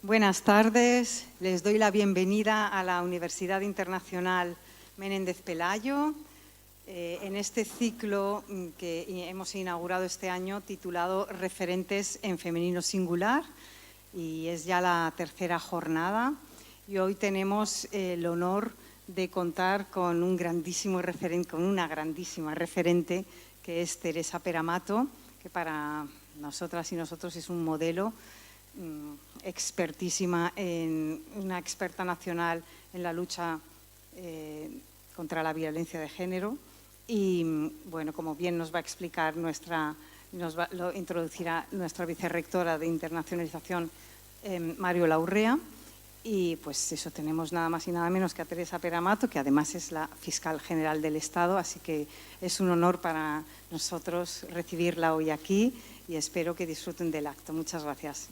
Buenas tardes, les doy la bienvenida a la Universidad Internacional Menéndez Pelayo en este ciclo que hemos inaugurado este año titulado Referentes en Femenino Singular, y es ya la tercera jornada, y hoy tenemos el honor de contar con un grandísimo referente, con una grandísima referente, que es Teresa Peramato, que para nosotras y nosotros es un modelo, expertísima, una experta nacional en la lucha contra la violencia de género. Y bueno, como bien nos va a explicar lo introducirá nuestra vicerrectora de internacionalización, Mariola Urrea. Y pues eso, tenemos nada más y nada menos que a Teresa Peramato, que además es la fiscal general del Estado, así que es un honor para nosotros recibirla hoy aquí y espero que disfruten del acto. Muchas gracias.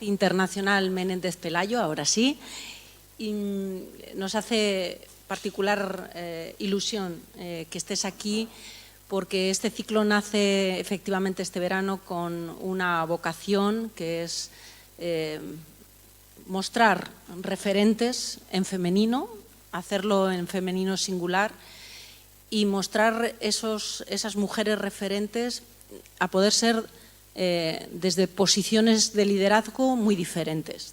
Internacional Menéndez Pelayo, ahora sí, y nos hace particular ilusión que estés aquí, porque este ciclo nace efectivamente este verano con una vocación que es mostrar referentes en femenino, hacerlo en femenino singular y mostrar esas mujeres referentes a poder ser desde posiciones de liderazgo muy diferentes,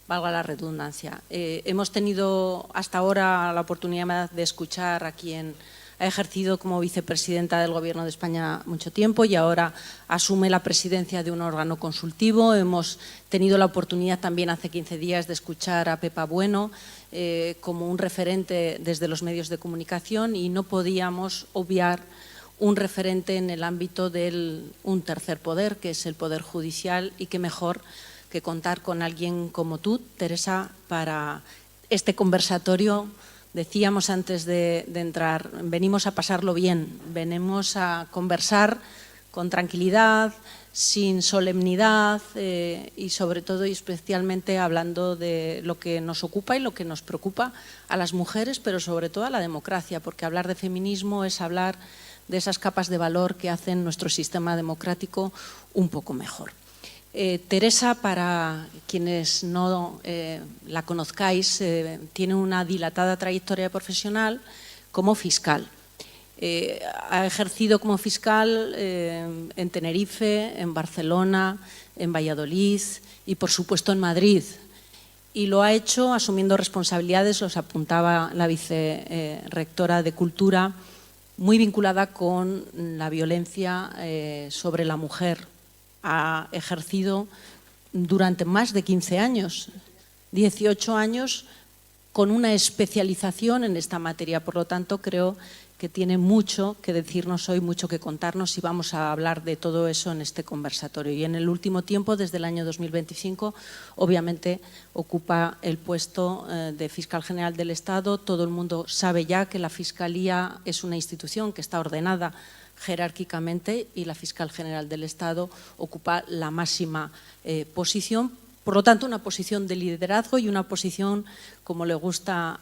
valga la redundancia. Hemos tenido hasta ahora la oportunidad de escuchar a quien ha ejercido como vicepresidenta del Gobierno de España mucho tiempo y ahora asume la presidencia de un órgano consultivo. Hemos tenido la oportunidad también hace 15 días de escuchar a Pepa Bueno como un referente desde los medios de comunicación, y no podíamos obviar un referente en el ámbito de un tercer poder, que es el Poder Judicial, y qué mejor que contar con alguien como tú, Teresa, para este conversatorio. Decíamos antes de entrar, venimos a pasarlo bien, venimos a conversar con tranquilidad, sin solemnidad y sobre todo y especialmente hablando de lo que nos ocupa y lo que nos preocupa a las mujeres, pero sobre todo a la democracia, porque hablar de feminismo es hablar de esas capas de valor que hacen nuestro sistema democrático un poco mejor. Teresa, para quienes no la conozcáis, tiene una dilatada trayectoria profesional como fiscal. Ha ejercido como fiscal en Tenerife, en Barcelona, en Valladolid y, por supuesto, en Madrid. Y lo ha hecho asumiendo responsabilidades, los apuntaba la vicerrectora de Cultura, muy vinculada con la violencia sobre la mujer. Ha ejercido durante más de 15 años, 18 años, con una especialización en esta materia. Por lo tanto, creo que tiene mucho que decirnos hoy, mucho que contarnos, y vamos a hablar de todo eso en este conversatorio. Y en el último tiempo, desde el año 2025, obviamente ocupa el puesto de Fiscal General del Estado. Todo el mundo sabe ya que la Fiscalía es una institución que está ordenada jerárquicamente y la Fiscal General del Estado ocupa la máxima posición. Por lo tanto, una posición de liderazgo y una posición, como le gusta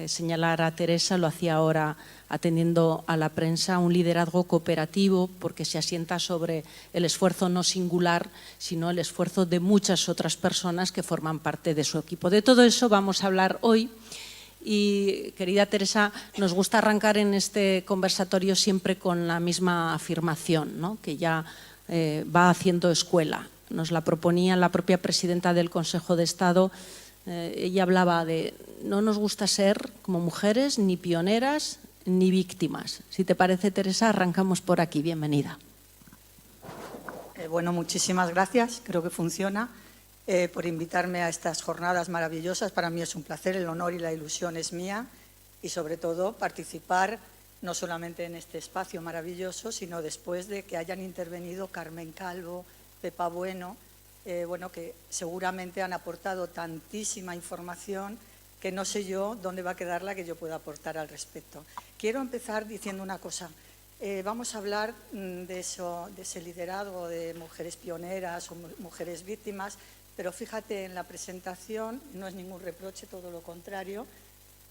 señalar a Teresa, lo hacía ahora atendiendo a la prensa, un liderazgo cooperativo, porque se asienta sobre el esfuerzo no singular, sino el esfuerzo de muchas otras personas que forman parte de su equipo. De todo eso vamos a hablar hoy. Y, querida Teresa, nos gusta arrancar en este conversatorio siempre con la misma afirmación, ¿no?, que ya va haciendo escuela. Nos la proponía la propia presidenta del Consejo de Estado. Ella hablaba de no nos gusta ser como mujeres ni pioneras ni víctimas. Si te parece, Teresa, arrancamos por aquí. Bienvenida. Bueno, muchísimas gracias. Creo que funciona. Por invitarme a estas jornadas maravillosas. Para mí es un placer, el honor y la ilusión es mía, y sobre todo participar no solamente en este espacio maravilloso, sino después de que hayan intervenido Carmen Calvo, Pepa Bueno, que seguramente han aportado tantísima información que no sé yo dónde va a quedar la que yo pueda aportar al respecto. Quiero empezar diciendo una cosa. Vamos a hablar de ese liderazgo de mujeres pioneras o mujeres víctimas, pero fíjate, en la presentación no es ningún reproche, todo lo contrario,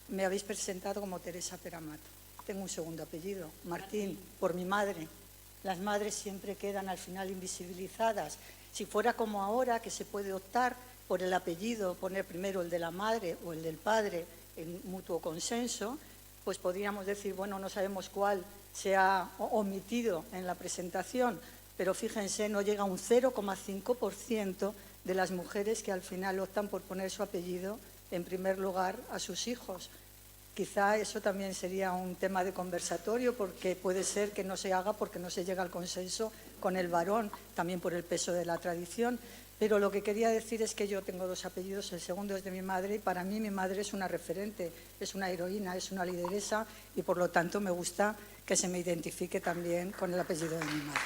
me habéis presentado como Teresa Peramato. Tengo un segundo apellido, Martín, por mi madre. Las madres siempre quedan al final invisibilizadas. Si fuera como ahora, que se puede optar por el apellido, poner primero el de la madre o el del padre en mutuo consenso, pues podríamos decir, bueno, no sabemos cuál se ha omitido en la presentación, pero fíjense, no llega a un 0,5% de las mujeres que al final optan por poner su apellido en primer lugar a sus hijos. Quizá eso también sería un tema de conversatorio, porque puede ser que no se haga porque no se llega al consenso con el varón, también por el peso de la tradición. Pero lo que quería decir es que yo tengo dos apellidos, el segundo es de mi madre, y para mí mi madre es una referente, es una heroína, es una lideresa, y por lo tanto me gusta que se me identifique también con el apellido de mi madre.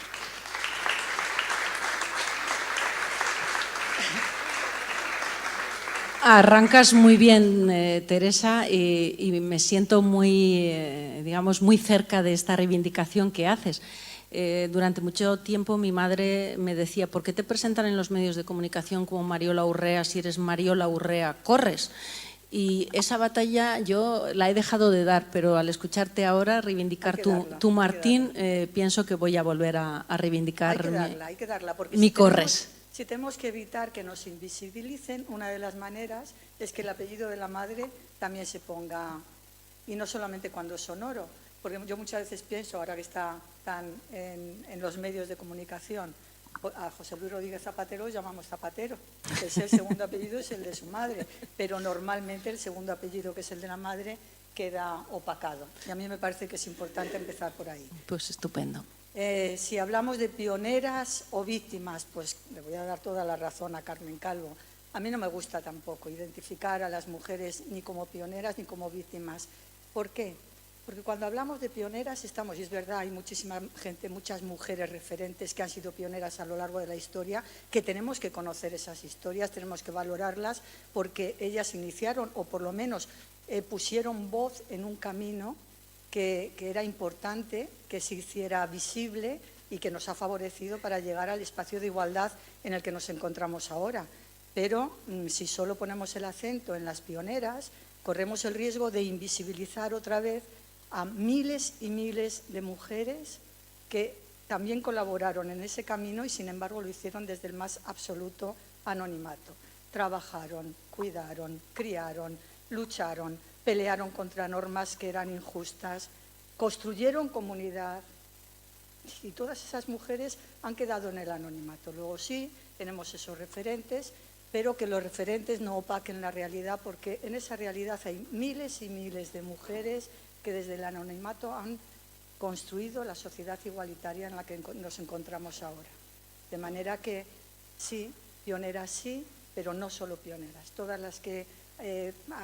Arrancas muy bien, Teresa, y me siento muy, digamos, muy cerca de esta reivindicación que haces. Durante mucho tiempo mi madre me decía, ¿por qué te presentan en los medios de comunicación como Mariola Urrea? Si eres Mariola Urrea, corres. Y esa batalla yo la he dejado de dar, pero al escucharte ahora reivindicar tu Martín, pienso que voy a volver a reivindicar hay que darla, porque mi corres. Si tenemos que evitar que nos invisibilicen, una de las maneras es que el apellido de la madre también se ponga, y no solamente cuando es sonoro, porque yo muchas veces pienso, ahora que está tan en los medios de comunicación, a José Luis Rodríguez Zapatero lo llamamos Zapatero, que es el segundo apellido, es el de su madre, pero normalmente el segundo apellido, que es el de la madre, queda opacado. Y a mí me parece que es importante empezar por ahí. Pues estupendo. Si hablamos de pioneras o víctimas, pues le voy a dar toda la razón a Carmen Calvo. A mí no me gusta tampoco identificar a las mujeres ni como pioneras ni como víctimas. ¿Por qué? Porque cuando hablamos de pioneras estamos, y es verdad, hay muchísima gente, muchas mujeres referentes que han sido pioneras a lo largo de la historia, que tenemos que conocer esas historias, tenemos que valorarlas, porque ellas iniciaron, o por lo menos pusieron voz en un camino que era importante que se hiciera visible y que nos ha favorecido para llegar al espacio de igualdad en el que nos encontramos ahora. Pero si solo ponemos el acento en las pioneras, corremos el riesgo de invisibilizar otra vez a miles y miles de mujeres que también colaboraron en ese camino y sin embargo lo hicieron desde el más absoluto anonimato. Trabajaron, cuidaron, criaron, lucharon, pelearon contra normas que eran injustas, construyeron comunidad, y todas esas mujeres han quedado en el anonimato. Luego sí, tenemos esos referentes, pero que los referentes no opaquen la realidad, porque en esa realidad hay miles y miles de mujeres que desde el anonimato han construido la sociedad igualitaria en la que nos encontramos ahora. De manera que sí, pioneras sí, pero no solo pioneras. Todas las que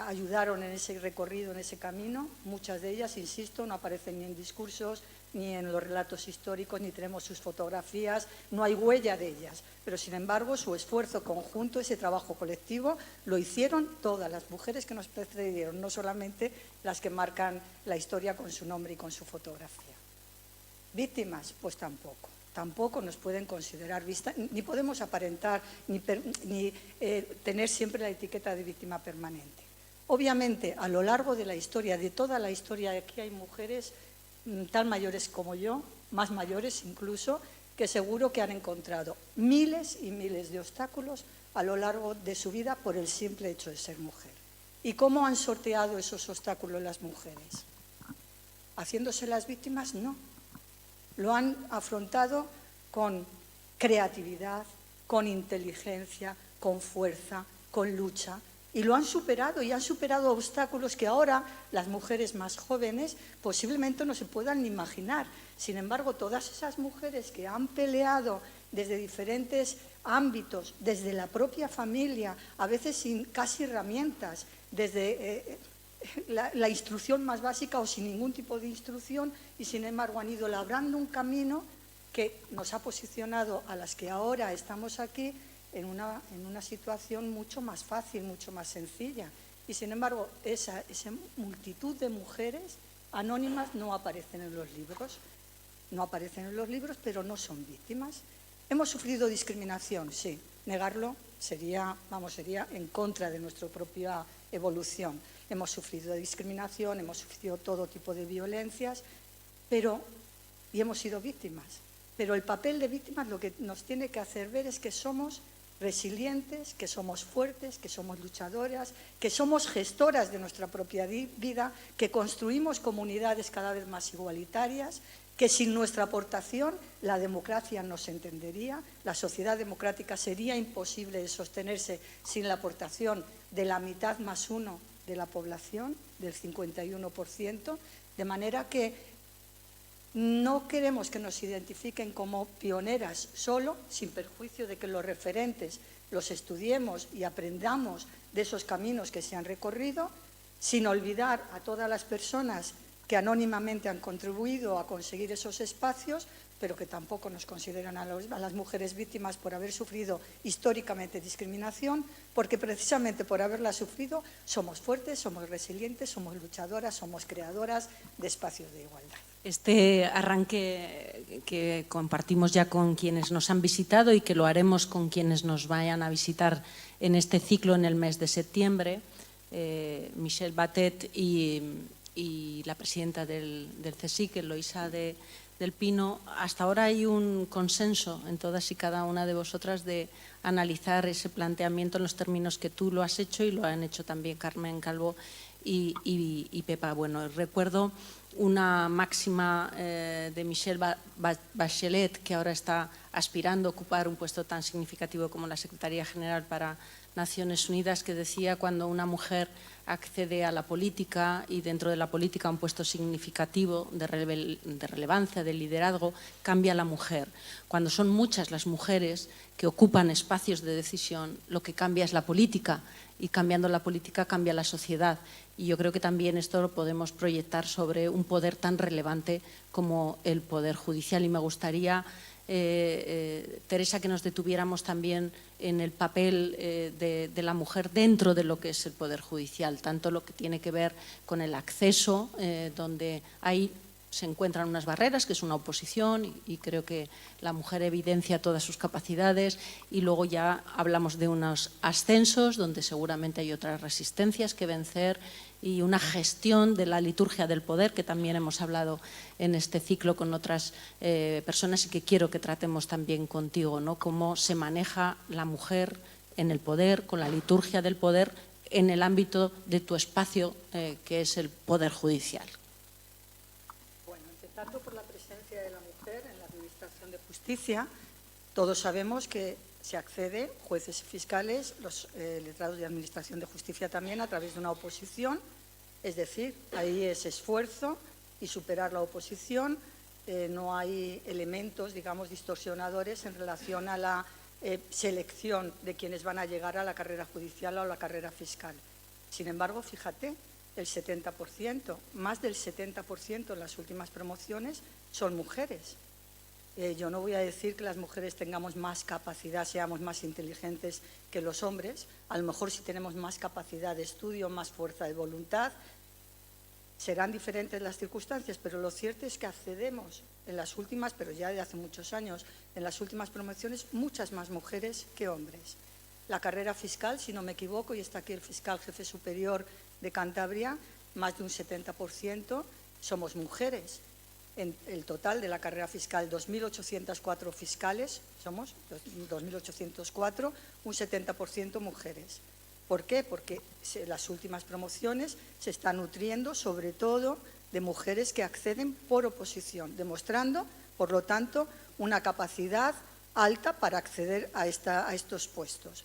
ayudaron en ese recorrido, en ese camino, muchas de ellas, insisto, no aparecen ni en discursos, ni en los relatos históricos, ni tenemos sus fotografías, no hay huella de ellas, pero sin embargo su esfuerzo conjunto, ese trabajo colectivo, lo hicieron todas las mujeres que nos precedieron, no solamente las que marcan la historia con su nombre y con su fotografía. ¿Víctimas? Pues tampoco. Tampoco nos pueden considerar vistas, ni podemos aparentar, ni tener siempre la etiqueta de víctima permanente. Obviamente, a lo largo de la historia, de toda la historia, aquí hay mujeres tan mayores como yo, más mayores incluso, que seguro que han encontrado miles y miles de obstáculos a lo largo de su vida por el simple hecho de ser mujer. ¿Y cómo han sorteado esos obstáculos las mujeres? ¿Haciéndose las víctimas? No. Lo han afrontado con creatividad, con inteligencia, con fuerza, con lucha, y lo han superado, y han superado obstáculos que ahora las mujeres más jóvenes posiblemente no se puedan ni imaginar. Sin embargo, todas esas mujeres que han peleado desde diferentes ámbitos, desde la propia familia, a veces sin casi herramientas, desde la instrucción más básica o sin ningún tipo de instrucción, y sin embargo han ido labrando un camino que nos ha posicionado a las que ahora estamos aquí en una situación mucho más fácil, mucho más sencilla. Y sin embargo, esa multitud de mujeres anónimas no aparecen en los libros. No aparecen en los libros, pero no son víctimas. ¿Hemos sufrido discriminación? Sí. Negarlo sería en contra de nuestra propia evolución. Hemos sufrido discriminación, hemos sufrido todo tipo de violencias, y hemos sido víctimas. Pero el papel de víctimas lo que nos tiene que hacer ver es que somos resilientes, que somos fuertes, que somos luchadoras, que somos gestoras de nuestra propia vida, que construimos comunidades cada vez más igualitarias, que sin nuestra aportación la democracia no se entendería, la sociedad democrática sería imposible de sostenerse sin la aportación de la mitad más uno de la población, del 51%, de manera que no queremos que nos identifiquen como pioneras solo, sin perjuicio de que los referentes los estudiemos y aprendamos de esos caminos que se han recorrido, sin olvidar a todas las personas que anónimamente han contribuido a conseguir esos espacios, pero que tampoco nos consideran a las mujeres víctimas por haber sufrido históricamente discriminación, porque precisamente por haberla sufrido somos fuertes, somos resilientes, somos luchadoras, somos creadoras de espacios de igualdad. Este arranque que compartimos ya con quienes nos han visitado y que lo haremos con quienes nos vayan a visitar en este ciclo en el mes de septiembre, Michelle Batet y la presidenta del CSIC, Eloisa del Pino, hasta ahora hay un consenso en todas y cada una de vosotras de analizar ese planteamiento en los términos que tú lo has hecho y lo han hecho también Carmen Calvo y Pepa. Bueno, recuerdo una máxima de Michelle Bachelet, que ahora está aspirando a ocupar un puesto tan significativo como la Secretaría General para Naciones Unidas, que decía: cuando una mujer accede a la política y dentro de la política a un puesto significativo de relevancia, de liderazgo, cambia la mujer. Cuando son muchas las mujeres que ocupan espacios de decisión, lo que cambia es la política, y cambiando la política cambia la sociedad. Y yo creo que también esto lo podemos proyectar sobre un poder tan relevante como el Poder Judicial. Y me gustaría, Teresa, que nos detuviéramos también en el papel de la mujer dentro de lo que es el Poder Judicial, tanto lo que tiene que ver con el acceso, donde hay se encuentran unas barreras, que es una oposición, y creo que la mujer evidencia todas sus capacidades, y luego ya hablamos de unos ascensos donde seguramente hay otras resistencias que vencer, y una gestión de la liturgia del poder, que también hemos hablado en este ciclo con otras personas y que quiero que tratemos también contigo, ¿no? Cómo se maneja la mujer en el poder, con la liturgia del poder, en el ámbito de tu espacio, que es el Poder Judicial. Empezando por la presencia de la mujer en la Administración de Justicia, todos sabemos que se accede, jueces y fiscales, los letrados de Administración de Justicia también, a través de una oposición, es decir, ahí es esfuerzo y superar la oposición, no hay elementos, digamos, distorsionadores en relación a la selección de quienes van a llegar a la carrera judicial o a la carrera fiscal. Sin embargo, fíjate, el 70%, más del 70% en las últimas promociones son mujeres. Yo no voy a decir que las mujeres tengamos más capacidad, seamos más inteligentes que los hombres. A lo mejor si tenemos más capacidad de estudio, más fuerza de voluntad, serán diferentes las circunstancias, pero lo cierto es que accedemos en las últimas, pero ya de hace muchos años, en las últimas promociones, muchas más mujeres que hombres. La carrera fiscal, si no me equivoco, y está aquí el fiscal jefe superior de Cantabria, más de un 70% somos mujeres. En el total de la carrera fiscal, 2.804 fiscales, somos 2.804, un 70% mujeres. ¿Por qué? Porque las últimas promociones se están nutriendo sobre todo de mujeres que acceden por oposición, demostrando, por lo tanto, una capacidad alta para acceder a estos puestos.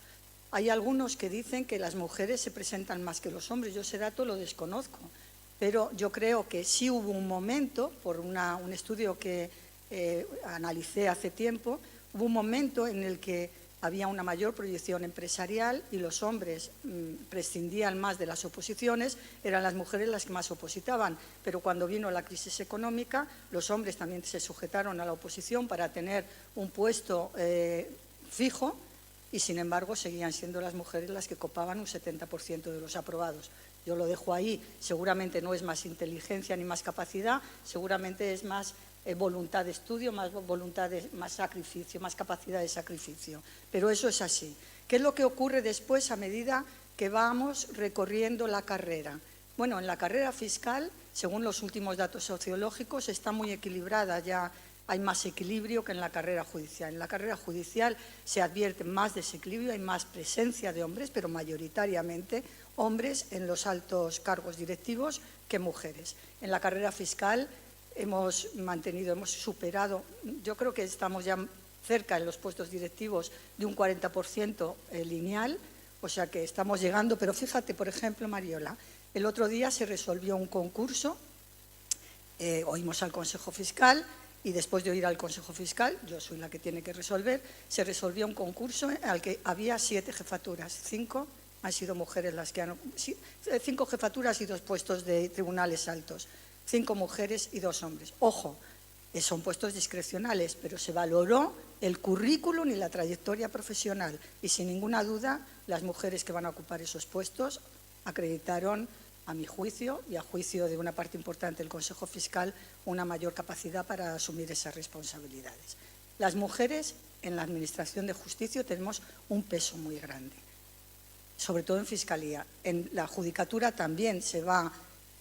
Hay algunos que dicen que las mujeres se presentan más que los hombres. Yo ese dato lo desconozco, pero yo creo que sí hubo un momento, por un estudio que analicé hace tiempo, hubo un momento en el que había una mayor proyección empresarial y los hombres prescindían más de las oposiciones, eran las mujeres las que más opositaban, pero cuando vino la crisis económica, los hombres también se sujetaron a la oposición para tener un puesto fijo, y sin embargo seguían siendo las mujeres las que copaban un 70% de los aprobados. Yo lo dejo ahí, seguramente no es más inteligencia ni más capacidad, seguramente es más voluntad de estudio, más voluntad más sacrificio, más capacidad de sacrificio. Pero eso es así. ¿Qué es lo que ocurre después a medida que vamos recorriendo la carrera? Bueno, en la carrera fiscal, según los últimos datos sociológicos, está muy equilibrada, ya hay más equilibrio que en la carrera judicial. En la carrera judicial se advierte más desequilibrio, hay más presencia de hombres, pero mayoritariamente hombres en los altos cargos directivos que mujeres. En la carrera fiscal hemos superado, yo creo que estamos ya cerca en los puestos directivos de un 40% lineal, o sea que estamos llegando, pero fíjate, por ejemplo, Mariola, el otro día se resolvió un concurso, oímos al Consejo Fiscal y después de oír al Consejo Fiscal, yo soy la que tiene que resolver, se resolvió un concurso al que había 7 jefaturas, 5 han sido mujeres las que han... 5 jefaturas y 2 puestos de tribunales altos, 5 mujeres y 2 hombres. Ojo, son puestos discrecionales, pero se valoró el currículum y la trayectoria profesional y sin ninguna duda las mujeres que van a ocupar esos puestos acreditaron, a mi juicio y a juicio de una parte importante del Consejo Fiscal, una mayor capacidad para asumir esas responsabilidades. Las mujeres en la Administración de Justicia tenemos un peso muy grande, sobre todo en Fiscalía. En la Judicatura también se va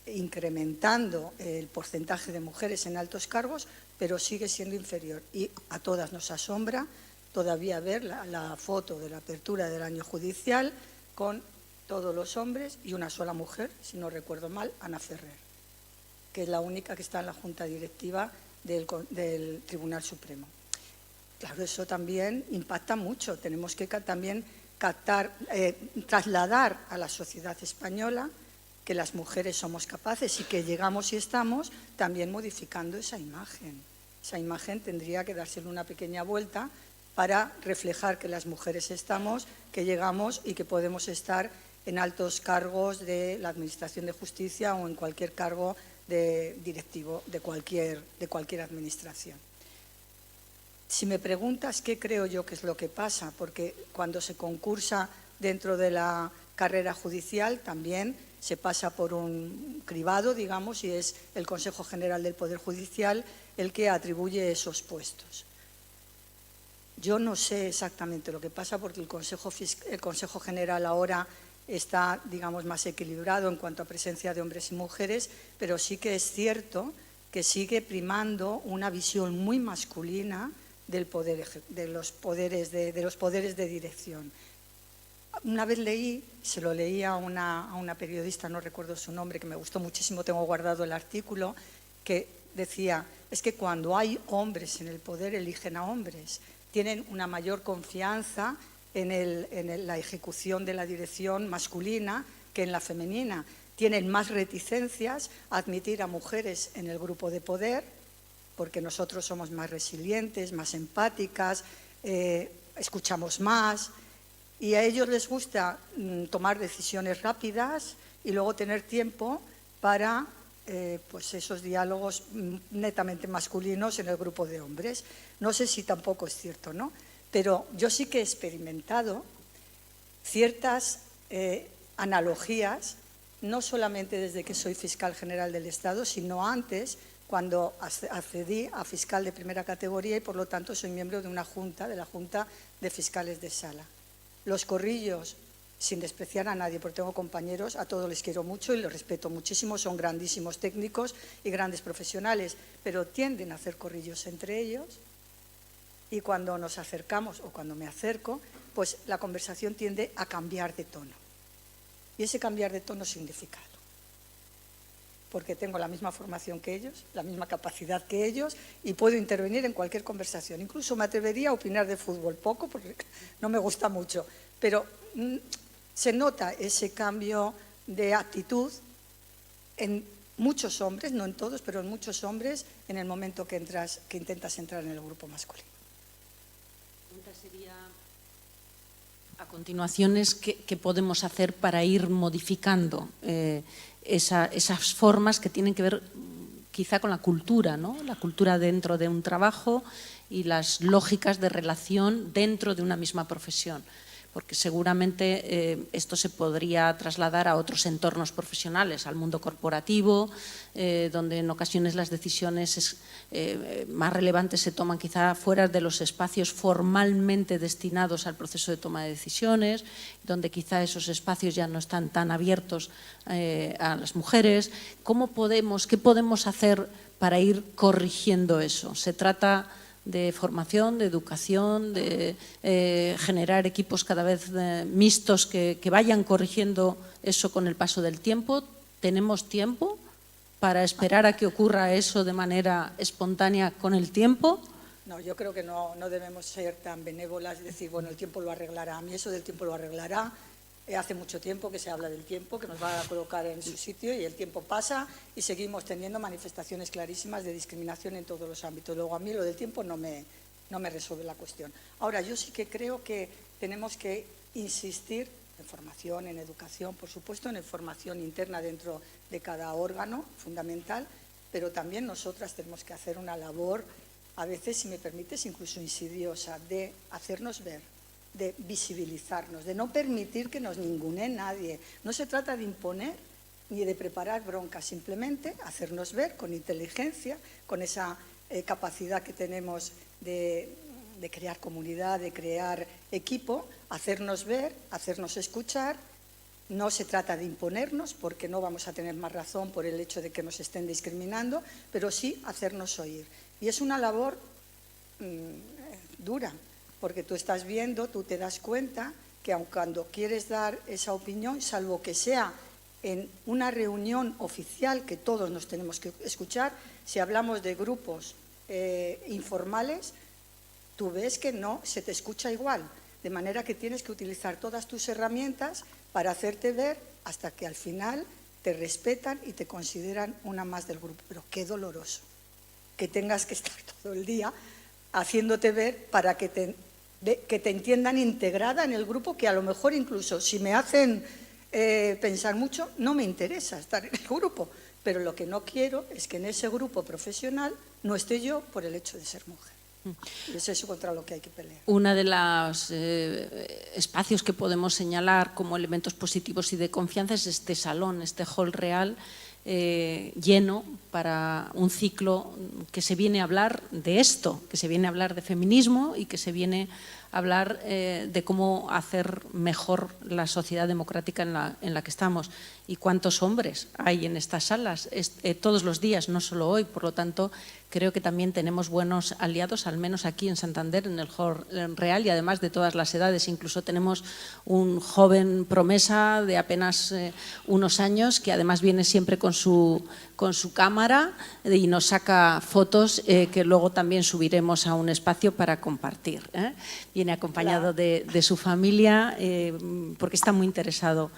incrementando el porcentaje de mujeres en altos cargos, pero sigue siendo inferior. Y a todas nos asombra todavía ver la foto de la apertura del año judicial con todos los hombres y una sola mujer, si no recuerdo mal, Ana Ferrer, que es la única que está en la Junta Directiva del Tribunal Supremo. Claro, eso también impacta mucho. Tenemos que también trasladar a la sociedad española que las mujeres somos capaces y que llegamos y estamos también modificando esa imagen. Esa imagen tendría que dársele una pequeña vuelta para reflejar que las mujeres estamos, que llegamos y que podemos estar en altos cargos de la Administración de Justicia o en cualquier cargo directivo de cualquier administración. Si me preguntas qué creo yo que es lo que pasa, porque cuando se concursa dentro de la carrera judicial también se pasa por un cribado, digamos, y es el Consejo General del Poder Judicial el que atribuye esos puestos. Yo no sé exactamente lo que pasa porque el Consejo General ahora está, digamos, más equilibrado en cuanto a presencia de hombres y mujeres, pero sí que es cierto que sigue primando una visión muy masculina de los poderes de dirección. Una vez se lo leí a una periodista, no recuerdo su nombre, que me gustó muchísimo, tengo guardado el artículo, que decía, es que cuando hay hombres en el poder eligen a hombres, tienen una mayor confianza en la ejecución de la dirección masculina que en la femenina. Tienen más reticencias a admitir a mujeres en el grupo de poder, porque nosotros somos más resilientes, más empáticas, escuchamos más, y a ellos les gusta tomar decisiones rápidas y luego tener tiempo para pues esos diálogos netamente masculinos en el grupo de hombres. No sé si tampoco es cierto, ¿no? Pero yo sí que he experimentado ciertas analogías, no solamente desde que soy fiscal general del Estado, sino antes, cuando accedí a fiscal de primera categoría y por lo tanto soy miembro de una junta, de la Junta de Fiscales de Sala. Los corrillos, sin despreciar a nadie, porque tengo compañeros, a todos les quiero mucho y los respeto muchísimo, son grandísimos técnicos y grandes profesionales, pero tienden a hacer corrillos entre ellos. Y cuando nos acercamos, o cuando me acerco, pues la conversación tiende a cambiar de tono. Y ese cambiar de tono significa algo. Porque tengo la misma formación que ellos, la misma capacidad que ellos, y puedo intervenir en cualquier conversación. Incluso me atrevería a opinar de fútbol, poco, porque no me gusta mucho. Pero se nota ese cambio de actitud en muchos hombres, no en todos, pero en muchos hombres, en el momento que intentas entrar en el grupo masculino. Sería, a continuación, ¿qué podemos hacer para ir modificando esas formas que tienen que ver quizá con la cultura, ¿no? La cultura dentro de un trabajo y las lógicas de relación dentro de una misma profesión? porque seguramente esto se podría trasladar a otros entornos profesionales, al mundo corporativo, donde en ocasiones las decisiones más relevantes se toman quizá fuera de los espacios formalmente destinados al proceso de toma de decisiones, donde quizá esos espacios ya no están tan abiertos a las mujeres. ¿Qué podemos hacer para ir corrigiendo eso? Se trata de formación, de educación, de generar equipos cada vez mixtos que vayan corrigiendo eso con el paso del tiempo. ¿Tenemos tiempo para esperar a que ocurra eso de manera espontánea con el tiempo? No, yo creo que no debemos ser tan benévolas y decir, bueno, el tiempo lo arreglará. A mí eso del tiempo lo arreglará. Hace mucho tiempo que se habla del tiempo, que nos va a colocar en su sitio, y el tiempo pasa y seguimos teniendo manifestaciones clarísimas de discriminación en todos los ámbitos. Luego, a mí lo del tiempo no me resuelve la cuestión. Ahora, yo sí que creo que tenemos que insistir en formación, en educación, por supuesto, en formación interna dentro de cada órgano fundamental, pero también nosotras tenemos que hacer una labor, a veces, si me permites, incluso insidiosa, de hacernos ver, de visibilizarnos, de no permitir que nos ningunee nadie. No se trata de imponer ni de preparar broncas, simplemente hacernos ver con inteligencia, con esa capacidad que tenemos de crear comunidad, de crear equipo, hacernos ver, hacernos escuchar. No se trata de imponernos, porque no vamos a tener más razón por el hecho de que nos estén discriminando, pero sí hacernos oír. Y es una labor dura, porque tú estás viendo, tú te das cuenta que aun cuando quieres dar esa opinión, salvo que sea en una reunión oficial que todos nos tenemos que escuchar, si hablamos de grupos informales, tú ves que no se te escucha igual, de manera que tienes que utilizar todas tus herramientas para hacerte ver, hasta que al final te respetan y te consideran una más del grupo. Pero qué doloroso que tengas que estar todo el día haciéndote ver para que te entiendan integrada en el grupo, que a lo mejor incluso si me hacen pensar mucho, no me interesa estar en el grupo, pero lo que no quiero es que en ese grupo profesional no esté yo por el hecho de ser mujer. Y es eso contra lo que hay que pelear. Uno de los espacios que podemos señalar como elementos positivos y de confianza es este salón, este hall real, lleno para un ciclo que se viene a hablar de esto, que se viene a hablar de feminismo y que se viene a hablar de cómo hacer mejor la sociedad democrática en la que estamos. ¿Y cuántos hombres hay en estas salas? Todos los días, no solo hoy. Por lo tanto, creo que también tenemos buenos aliados, al menos aquí en Santander, en el hall real, y además de todas las edades. Incluso tenemos un joven promesa de apenas unos años, que además viene siempre con su cámara y nos saca fotos que luego también subiremos a un espacio para compartir. Viene acompañado de su familia, porque está muy interesado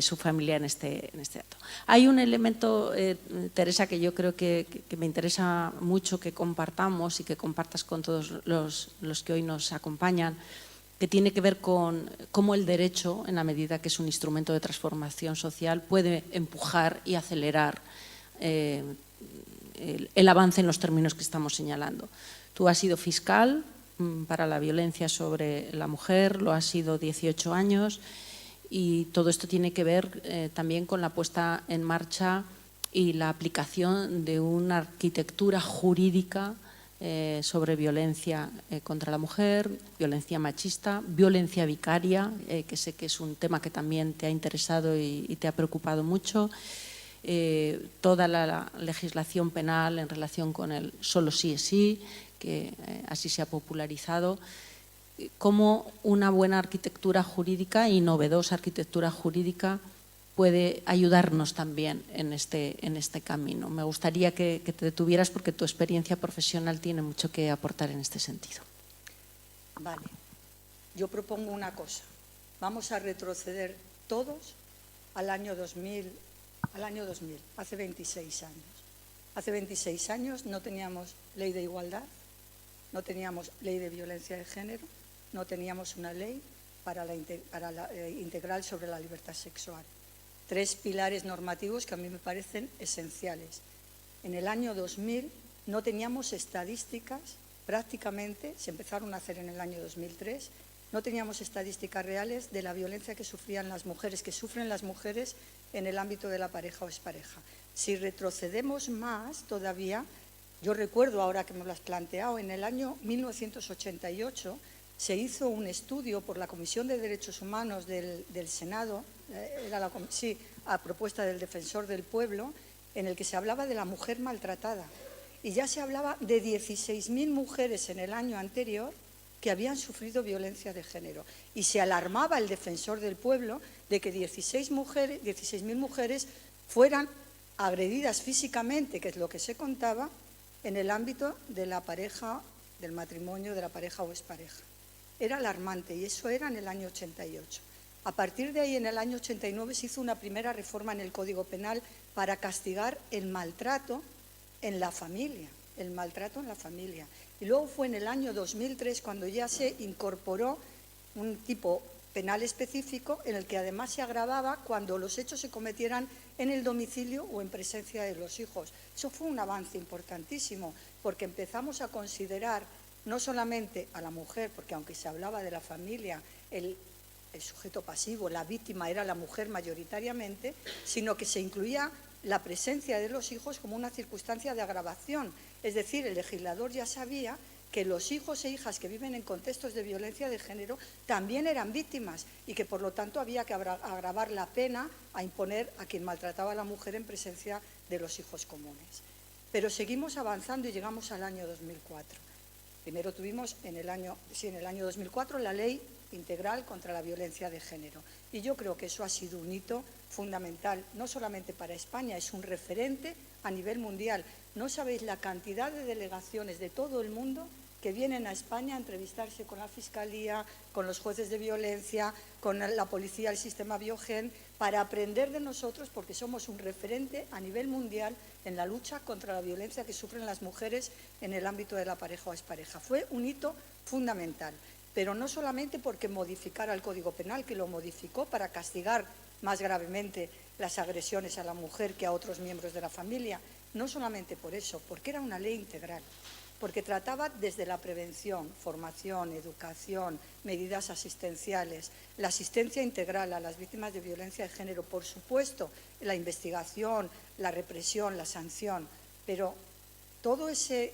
su familia en este acto. Hay un elemento, Teresa, que yo creo que me interesa mucho que compartamos y que compartas con todos los que hoy nos acompañan, que tiene que ver con cómo el derecho, en la medida que es un instrumento de transformación social, puede empujar y acelerar el avance en los términos que estamos señalando. Tú has sido fiscal para la violencia sobre la mujer, lo has sido 18 años, y todo esto tiene que ver también con la puesta en marcha y la aplicación de una arquitectura jurídica sobre violencia contra la mujer, violencia machista, violencia vicaria, que sé que es un tema que también te ha interesado y te ha preocupado mucho, toda la legislación penal en relación con el solo sí es sí, que así se ha popularizado. Cómo una buena arquitectura jurídica y novedosa arquitectura jurídica puede ayudarnos también en este camino. Me gustaría que te detuvieras, porque tu experiencia profesional tiene mucho que aportar en este sentido. Vale. Yo propongo una cosa. Vamos a retroceder todos al año 2000, hace 26 años. Hace 26 años no teníamos ley de igualdad, no teníamos ley de violencia de género, no teníamos una ley para la integral sobre la libertad sexual. 3 pilares normativos que a mí me parecen esenciales. En el año 2000 no teníamos estadísticas, prácticamente, se empezaron a hacer en el año 2003, no teníamos estadísticas reales de la violencia que sufrían las mujeres, que sufren las mujeres en el ámbito de la pareja o expareja. Si retrocedemos más todavía, yo recuerdo ahora que me lo has planteado, en el año 1988 se hizo un estudio por la Comisión de Derechos Humanos del Senado, a propuesta del Defensor del Pueblo, en el que se hablaba de la mujer maltratada. Y ya se hablaba de 16.000 mujeres en el año anterior que habían sufrido violencia de género. Y se alarmaba el Defensor del Pueblo de que 16.000 mujeres fueran agredidas físicamente, que es lo que se contaba, en el ámbito de la pareja, del matrimonio, de la pareja o expareja. Era alarmante y eso era en el año 88. A partir de ahí, en el año 89, se hizo una primera reforma en el Código Penal para castigar el maltrato en la familia, el maltrato en la familia. Y luego fue en el año 2003 cuando ya se incorporó un tipo penal específico en el que además se agravaba cuando los hechos se cometieran en el domicilio o en presencia de los hijos. Eso fue un avance importantísimo porque empezamos a considerar no solamente a la mujer, porque aunque se hablaba de la familia, el sujeto pasivo, la víctima era la mujer mayoritariamente, sino que se incluía la presencia de los hijos como una circunstancia de agravación. Es decir, el legislador ya sabía que los hijos e hijas que viven en contextos de violencia de género también eran víctimas y que por lo tanto había que agravar la pena a imponer a quien maltrataba a la mujer en presencia de los hijos comunes. Pero seguimos avanzando y llegamos al año 2004. Primero tuvimos en el año 2004 la Ley Integral contra la Violencia de Género. Y yo creo que eso ha sido un hito fundamental, no solamente para España, es un referente a nivel mundial. No sabéis la cantidad de delegaciones de todo el mundo que vienen a España a entrevistarse con la Fiscalía, con los jueces de violencia, con la policía, el sistema Biogen, para aprender de nosotros porque somos un referente a nivel mundial en la lucha contra la violencia que sufren las mujeres en el ámbito de la pareja o expareja. Fue un hito fundamental, pero no solamente porque modificara el Código Penal, que lo modificó para castigar más gravemente las agresiones a la mujer que a otros miembros de la familia, no solamente por eso, porque era una ley integral, porque trataba desde la prevención, formación, educación, medidas asistenciales, la asistencia integral a las víctimas de violencia de género, por supuesto, la investigación, la represión, la sanción, pero todo ese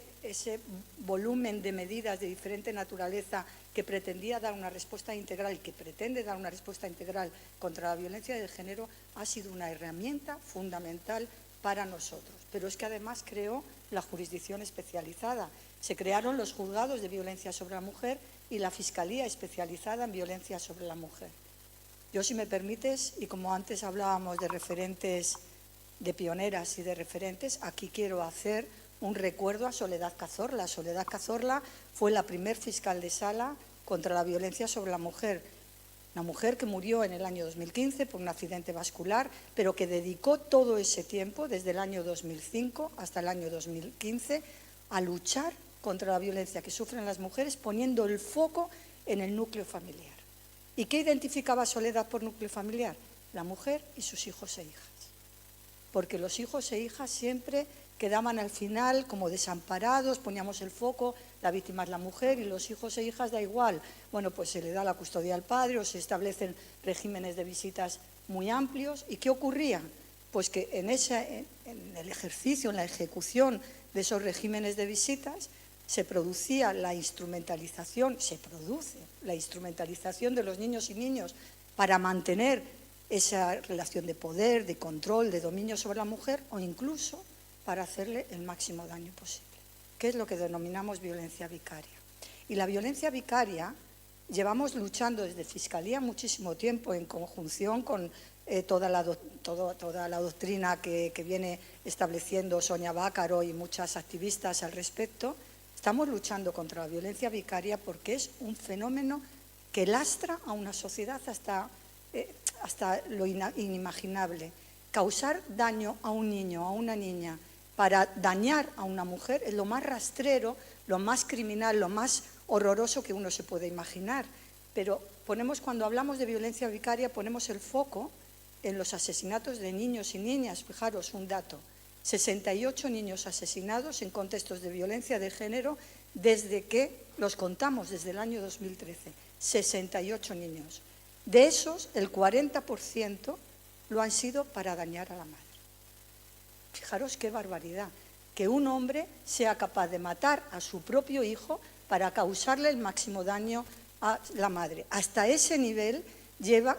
volumen de medidas de diferente naturaleza que pretendía dar una respuesta integral, que pretende dar una respuesta integral contra la violencia de género, ha sido una herramienta fundamental para nosotros. Pero es que además creó la jurisdicción especializada. Se crearon los juzgados de violencia sobre la mujer y la Fiscalía especializada en violencia sobre la mujer. Yo, si me permites, y como antes hablábamos de referentes, de pioneras y de referentes, aquí quiero hacer un recuerdo a Soledad Cazorla. Soledad Cazorla fue la primer fiscal de sala contra la violencia sobre la mujer. Una mujer que murió en el año 2015 por un accidente vascular, pero que dedicó todo ese tiempo, desde el año 2005 hasta el año 2015, a luchar contra la violencia que sufren las mujeres, poniendo el foco en el núcleo familiar. ¿Y qué identificaba Soledad por núcleo familiar? La mujer y sus hijos e hijas. Porque los hijos e hijas siempre quedaban al final como desamparados, poníamos el foco, la víctima es la mujer y los hijos e hijas da igual. Bueno, pues se le da la custodia al padre o se establecen regímenes de visitas muy amplios. ¿Y qué ocurría? Pues que en el ejercicio, en la ejecución de esos regímenes de visitas, se producía la instrumentalización, se produce la instrumentalización de los niños y niñas para mantener esa relación de poder, de control, de dominio sobre la mujer o incluso para hacerle el máximo daño posible, que es lo que denominamos violencia vicaria. Y la violencia vicaria llevamos luchando desde Fiscalía muchísimo tiempo en conjunción con toda la doctrina que viene estableciendo Sonia Bácaro y muchas activistas al respecto. Estamos luchando contra la violencia vicaria porque es un fenómeno que lastra a una sociedad hasta lo inimaginable. Causar daño a un niño, a una niña, para dañar a una mujer es lo más rastrero, lo más criminal, lo más horroroso que uno se puede imaginar. Pero cuando hablamos de violencia vicaria, ponemos el foco en los asesinatos de niños y niñas. Fijaros un dato, 68 niños asesinados en contextos de violencia de género desde que los contamos, desde el año 2013. 68 niños. De esos, el 40% lo han sido para dañar a la madre. Fijaros qué barbaridad, que un hombre sea capaz de matar a su propio hijo para causarle el máximo daño a la madre. Hasta ese nivel llega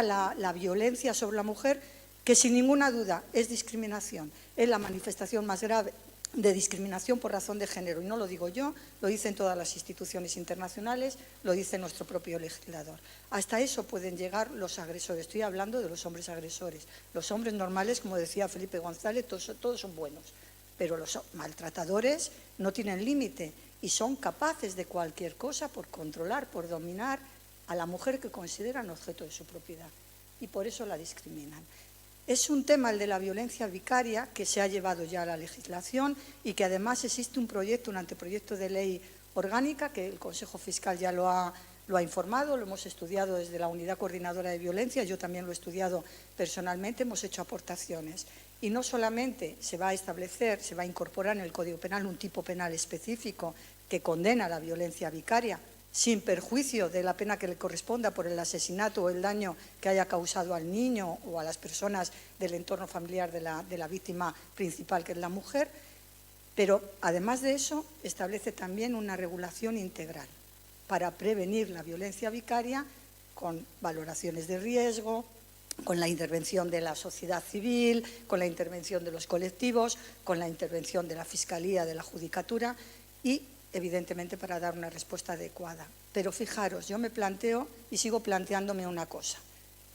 la violencia sobre la mujer, que sin ninguna duda es discriminación, es la manifestación más grave de discriminación por razón de género. Y no lo digo yo, lo dicen todas las instituciones internacionales, lo dice nuestro propio legislador. Hasta eso pueden llegar los agresores. Estoy hablando de los hombres agresores. Los hombres normales, como decía Felipe González, todos son buenos. Pero los maltratadores no tienen límite y son capaces de cualquier cosa por controlar, por dominar a la mujer que consideran objeto de su propiedad. Y por eso la discriminan. Es un tema, el de la violencia vicaria, que se ha llevado ya a la legislación y que además existe un proyecto, un anteproyecto de ley orgánica que el Consejo Fiscal ya lo ha informado, lo hemos estudiado desde la Unidad Coordinadora de Violencia, yo también lo he estudiado personalmente, hemos hecho aportaciones. Y no solamente se va a establecer, se va a incorporar en el Código Penal un tipo penal específico que condena la violencia vicaria, sin perjuicio de la pena que le corresponda por el asesinato o el daño que haya causado al niño o a las personas del entorno familiar de la víctima principal, que es la mujer, pero además de eso establece también una regulación integral para prevenir la violencia vicaria con valoraciones de riesgo, con la intervención de la sociedad civil, con la intervención de los colectivos, con la intervención de la Fiscalía, de la Judicatura y evidentemente para dar una respuesta adecuada. Pero fijaros, yo me planteo y sigo planteándome una cosa.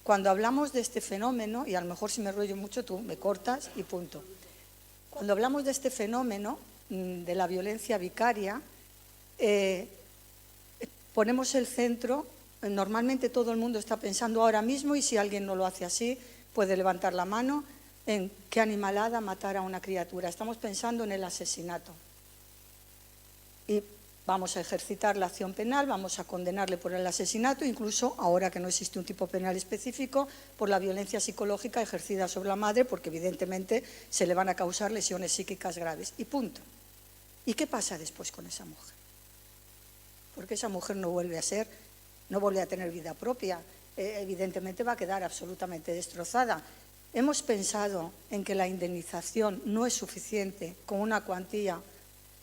Cuando hablamos de este fenómeno, y a lo mejor si me rollo mucho tú me cortas y punto. Cuando hablamos de este fenómeno, de la violencia vicaria, ponemos el centro, normalmente todo el mundo está pensando ahora mismo, y si alguien no lo hace así, puede levantar la mano, en qué animalada matar a una criatura. Estamos pensando en el asesinato. Y vamos a ejercitar la acción penal, vamos a condenarle por el asesinato, incluso ahora que no existe un tipo penal específico, por la violencia psicológica ejercida sobre la madre, porque evidentemente se le van a causar lesiones psíquicas graves. Y punto. ¿Y qué pasa después con esa mujer? Porque esa mujer no vuelve a tener vida propia, evidentemente va a quedar absolutamente destrozada. Hemos pensado en que la indemnización no es suficiente con una cuantía.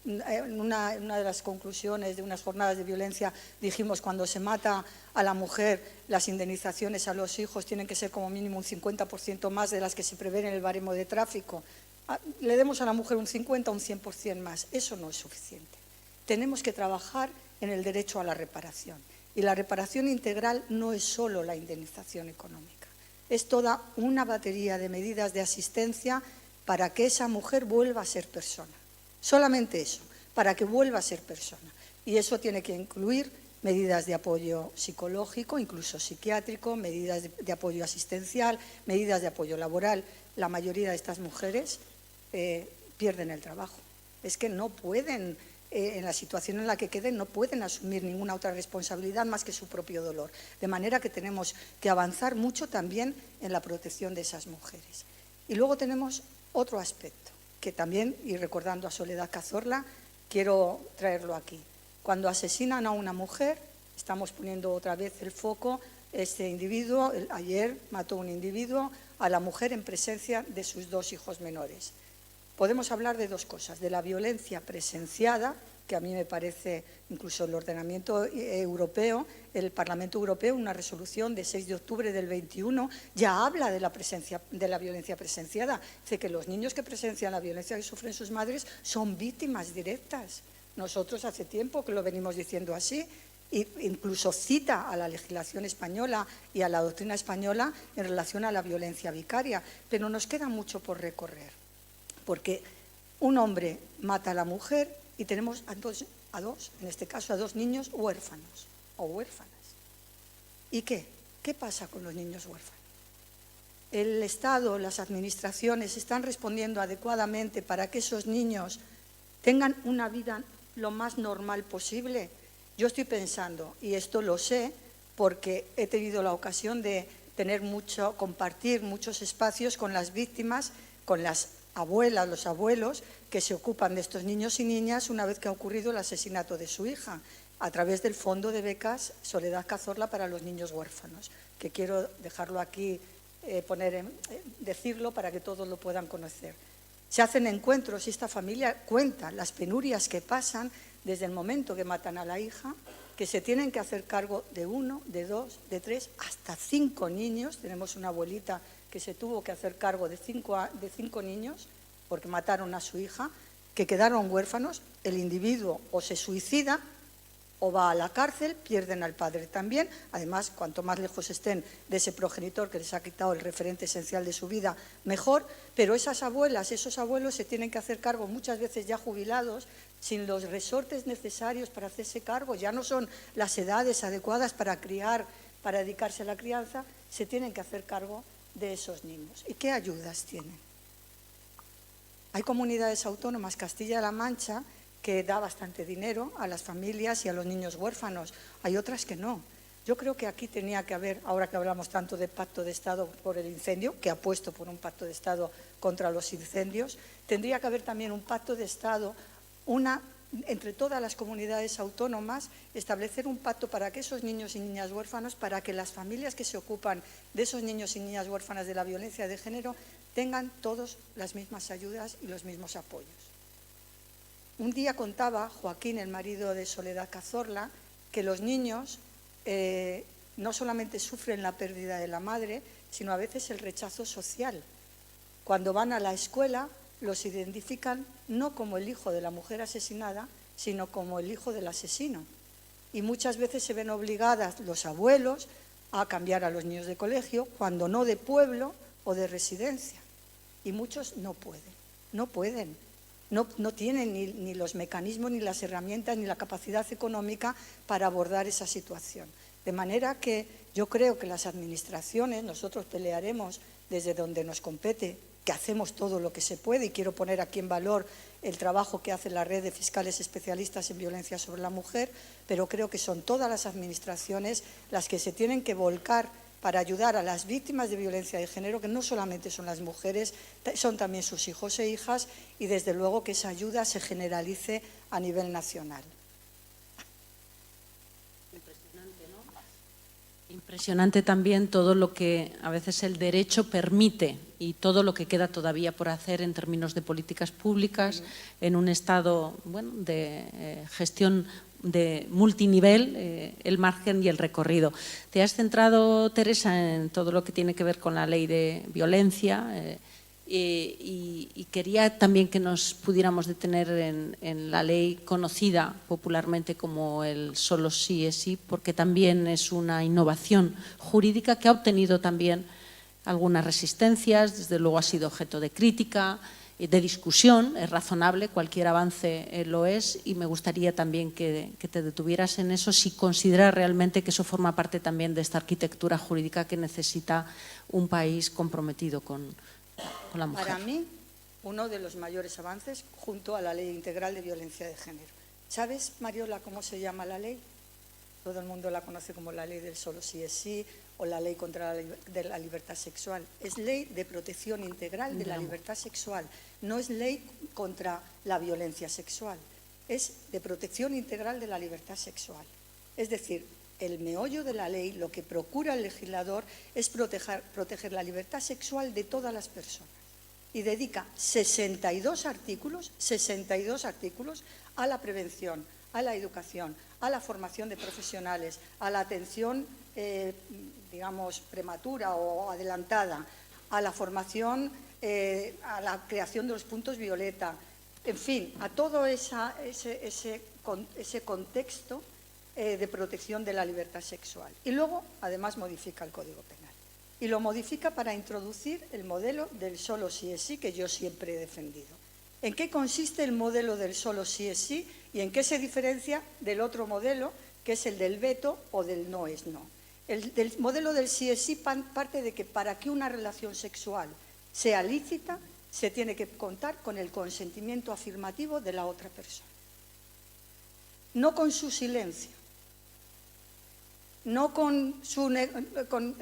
Una de las conclusiones de unas jornadas de violencia dijimos, cuando se mata a la mujer, las indemnizaciones a los hijos tienen que ser como mínimo un 50% más de las que se prevén en el baremo de tráfico. Le demos a la mujer un 50 o un 100% más. Eso no es suficiente. Tenemos que trabajar en el derecho a la reparación. Y la reparación integral no es solo la indemnización económica. Es toda una batería de medidas de asistencia para que esa mujer vuelva a ser persona. Solamente eso, para que vuelva a ser persona. Y eso tiene que incluir medidas de apoyo psicológico, incluso psiquiátrico, medidas de apoyo asistencial, medidas de apoyo laboral. La mayoría de estas mujeres pierden el trabajo. Es que no pueden, en la situación en la que queden, no pueden asumir ninguna otra responsabilidad más que su propio dolor. De manera que tenemos que avanzar mucho también en la protección de esas mujeres. Y luego tenemos otro aspecto, que también, y recordando a Soledad Cazorla, quiero traerlo aquí. Cuando asesinan a una mujer, estamos poniendo otra vez el foco, este individuo, ayer mató un individuo a la mujer en presencia de sus 2 hijos menores. Podemos hablar de 2 cosas, de la violencia presenciada, que a mí me parece, incluso el ordenamiento europeo, el Parlamento Europeo, una resolución de 6 de octubre del 21, ya habla de la violencia presenciada. Dice que los niños que presencian la violencia que sufren sus madres son víctimas directas. Nosotros hace tiempo que lo venimos diciendo así, e incluso cita a la legislación española y a la doctrina española en relación a la violencia vicaria. Pero nos queda mucho por recorrer, porque un hombre mata a la mujer y tenemos a dos, en este caso a 2 niños huérfanos o huérfanas. ¿Y qué? ¿Qué pasa con los niños huérfanos? ¿El Estado, las administraciones están respondiendo adecuadamente para que esos niños tengan una vida lo más normal posible? Yo estoy pensando, y esto lo sé porque he tenido la ocasión de compartir muchos espacios con las víctimas, con las abuelas, los abuelos que se ocupan de estos niños y niñas una vez que ha ocurrido el asesinato de su hija. a través del Fondo de Becas Soledad Cazorla para los niños huérfanos, que quiero dejarlo aquí, decirlo para que todos lo puedan conocer. Se hacen encuentros y esta familia cuenta las penurias que pasan desde el momento que matan a la hija, que se tienen que hacer cargo de 1, de 2, de 3, hasta 5 niños. Tenemos una abuelita que se tuvo que hacer cargo de 5 niños porque mataron a su hija, que quedaron huérfanos. El individuo o se suicida o va a la cárcel, pierden al padre también. Además, cuanto más lejos estén de ese progenitor que les ha quitado el referente esencial de su vida, mejor. Pero esas abuelas, esos abuelos se tienen que hacer cargo, muchas veces ya jubilados, sin los resortes necesarios para hacerse cargo. Ya no son las edades adecuadas para criar, para dedicarse a la crianza. Se tienen que hacer cargo de esos niños. ¿Y qué ayudas tienen? Hay comunidades autónomas, Castilla-La Mancha, que da bastante dinero a las familias y a los niños huérfanos. Hay otras que no. Yo creo que aquí tenía que haber, ahora que hablamos tanto de pacto de Estado por el incendio, que apuesto por un pacto de Estado contra los incendios, tendría que haber también un pacto de Estado, entre todas las comunidades autónomas, establecer un pacto para que esos niños y niñas huérfanos, para que las familias que se ocupan de esos niños y niñas huérfanas de la violencia de género tengan todos las mismas ayudas y los mismos apoyos. Un día contaba Joaquín, el marido de Soledad Cazorla, que los niños no solamente sufren la pérdida de la madre, sino a veces el rechazo social. Cuando van a la escuela, los identifican no como el hijo de la mujer asesinada, sino como el hijo del asesino. Y muchas veces se ven obligadas los abuelos a cambiar a los niños de colegio, cuando no de pueblo o de residencia. Y muchos no pueden. No tienen ni los mecanismos, ni las herramientas, ni la capacidad económica para abordar esa situación. De manera que yo creo que las administraciones, nosotros pelearemos desde donde nos compete, que hacemos todo lo que se puede, y quiero poner aquí en valor el trabajo que hace la red de fiscales especialistas en violencia sobre la mujer, pero creo que son todas las administraciones las que se tienen que volcar para ayudar a las víctimas de violencia de género, que no solamente son las mujeres, son también sus hijos e hijas, y desde luego que esa ayuda se generalice a nivel nacional. Impresionante, ¿no? Impresionante también todo lo que a veces el derecho permite y todo lo que queda todavía por hacer en términos de políticas públicas, en un estado de gestión de multinivel, el margen y el recorrido. Te has centrado, Teresa, en todo lo que tiene que ver con la ley de violencia y quería también que nos pudiéramos detener en la ley conocida popularmente como el solo sí es sí, porque también es una innovación jurídica que ha obtenido también algunas resistencias, desde luego ha sido objeto de crítica, de discusión, es razonable, cualquier avance lo es, y me gustaría también que te detuvieras en eso, si consideras realmente que eso forma parte también de esta arquitectura jurídica que necesita un país comprometido con la mujer. Para mí, uno de los mayores avances junto a la Ley Integral de Violencia de Género. ¿Sabes, Mariola, cómo se llama la ley? Todo el mundo la conoce como la ley del solo sí es sí, o la ley contra la libertad sexual. Es ley de protección integral de la libertad sexual, no es ley contra la violencia sexual, es de protección integral de la libertad sexual. Es decir, el meollo de la ley, lo que procura el legislador es proteger la libertad sexual de todas las personas, y dedica 62 artículos a la prevención, a la educación, a la formación de profesionales, a la atención digamos, prematura o adelantada, a la formación, a la creación de los puntos violeta, en fin, a todo ese contexto de protección de la libertad sexual. Y luego, además, modifica el Código Penal. Y lo modifica para introducir el modelo del solo sí es sí, que yo siempre he defendido. ¿En qué consiste el modelo del solo sí es sí y en qué se diferencia del otro modelo, que es el del veto o del no es no? El modelo del sí es sí parte de que para que una relación sexual sea lícita, se tiene que contar con el consentimiento afirmativo de la otra persona. No con su silencio, no con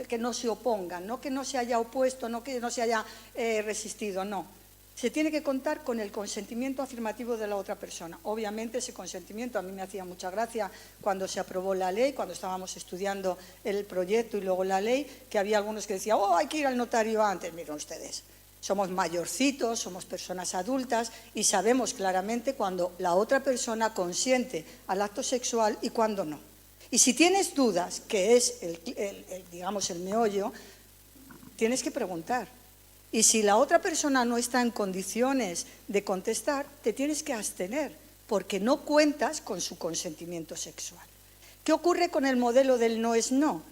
que no se oponga, no que no se haya opuesto, no que no se haya resistido, no. se tiene que contar con el consentimiento afirmativo de la otra persona. Obviamente ese consentimiento, a mí me hacía mucha gracia cuando se aprobó la ley, cuando estábamos estudiando el proyecto y luego la ley, que había algunos que decían, hay que ir al notario antes. Miren ustedes, somos mayorcitos, somos personas adultas y sabemos claramente cuando la otra persona consiente al acto sexual y cuando no. Y si tienes dudas, que es digamos el meollo, tienes que preguntar. Y si la otra persona no está en condiciones de contestar, te tienes que abstener, porque no cuentas con su consentimiento sexual. ¿Qué ocurre con el modelo del no es no?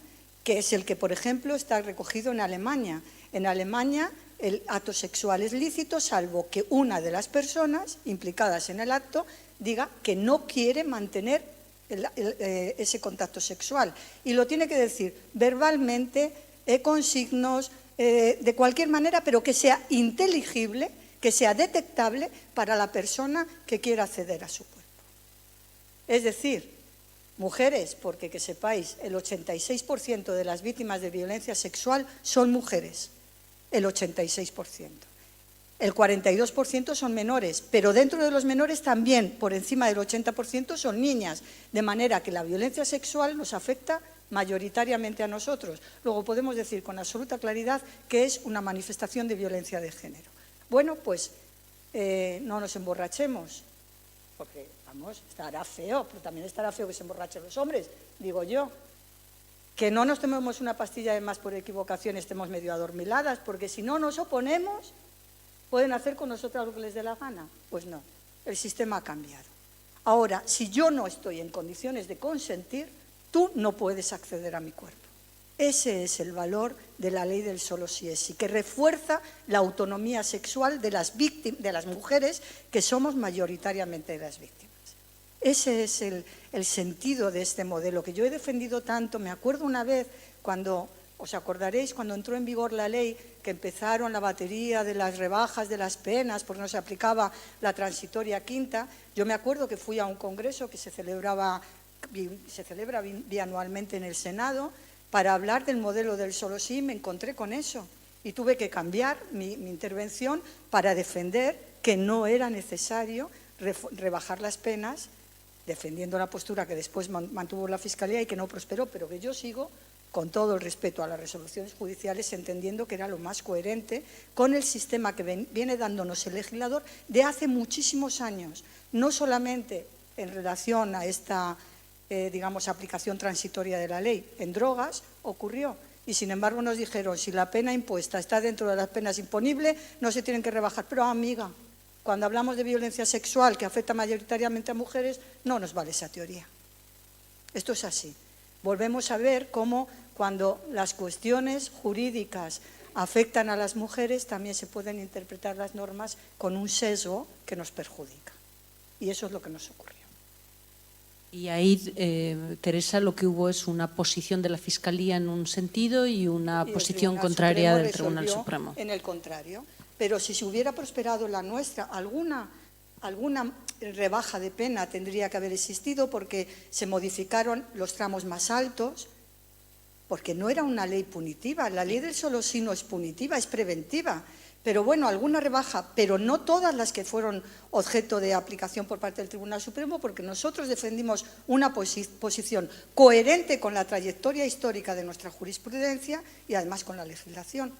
Que es el que, por ejemplo, está recogido en Alemania. En Alemania, el acto sexual es lícito, salvo que una de las personas implicadas en el acto diga que no quiere mantener ese contacto sexual. Y lo tiene que decir verbalmente, con signos, de cualquier manera, pero que sea inteligible, que sea detectable para la persona que quiera acceder a su cuerpo. Es decir, mujeres, porque que sepáis, el 86% de las víctimas de violencia sexual son mujeres, el 86%. El 42% son menores, pero dentro de los menores también, por encima del 80%, son niñas, de manera que la violencia sexual nos afecta mayoritariamente a nosotros. Luego podemos decir con absoluta claridad que es una manifestación de violencia de género. Bueno, pues no nos emborrachemos, porque, vamos, estará feo, pero también estará feo que se emborrachen los hombres, digo yo. Que no nos tomemos una pastilla de más por equivocación, estemos medio adormiladas, porque si no nos oponemos, ¿pueden hacer con nosotras lo que les dé la gana? Pues no, el sistema ha cambiado. Ahora, si yo no estoy en condiciones de consentir, tú no puedes acceder a mi cuerpo. Ese es el valor de la ley del solo sí es sí, que refuerza la autonomía sexual de las mujeres, que somos mayoritariamente las víctimas. Ese es el sentido de este modelo, que yo he defendido tanto. Me acuerdo una vez cuando, os acordaréis, cuando entró en vigor la ley, que empezaron la batería de las rebajas de las penas, porque no se aplicaba la transitoria quinta. Yo me acuerdo que fui a un congreso que se celebra bianualmente en el Senado, para hablar del modelo del solo sí. Me encontré con eso y tuve que cambiar mi intervención para defender que no era necesario rebajar las penas, defendiendo la postura que después mantuvo la Fiscalía y que no prosperó, pero que yo sigo, con todo el respeto a las resoluciones judiciales, entendiendo que era lo más coherente con el sistema que viene dándonos el legislador de hace muchísimos años, no solamente en relación a esta digamos, aplicación transitoria de la ley. En drogas ocurrió y, sin embargo, nos dijeron, si la pena impuesta está dentro de las penas imponibles, no se tienen que rebajar. Pero, amiga, cuando hablamos de violencia sexual que afecta mayoritariamente a mujeres, no nos vale esa teoría. Esto es así. Volvemos a ver cómo cuando las cuestiones jurídicas afectan a las mujeres, también se pueden interpretar las normas con un sesgo que nos perjudica. Y eso es lo que nos ocurrió. Y ahí, Teresa, lo que hubo es una posición de la Fiscalía en un sentido y una posición contraria del Tribunal Supremo. En el contrario. Pero si se hubiera prosperado la nuestra, alguna rebaja de pena tendría que haber existido, porque se modificaron los tramos más altos, porque no era una ley punitiva. La ley del solo sí no es punitiva, es preventiva. Pero bueno, alguna rebaja, pero no todas las que fueron objeto de aplicación por parte del Tribunal Supremo, porque nosotros defendimos una posición coherente con la trayectoria histórica de nuestra jurisprudencia y además con la legislación,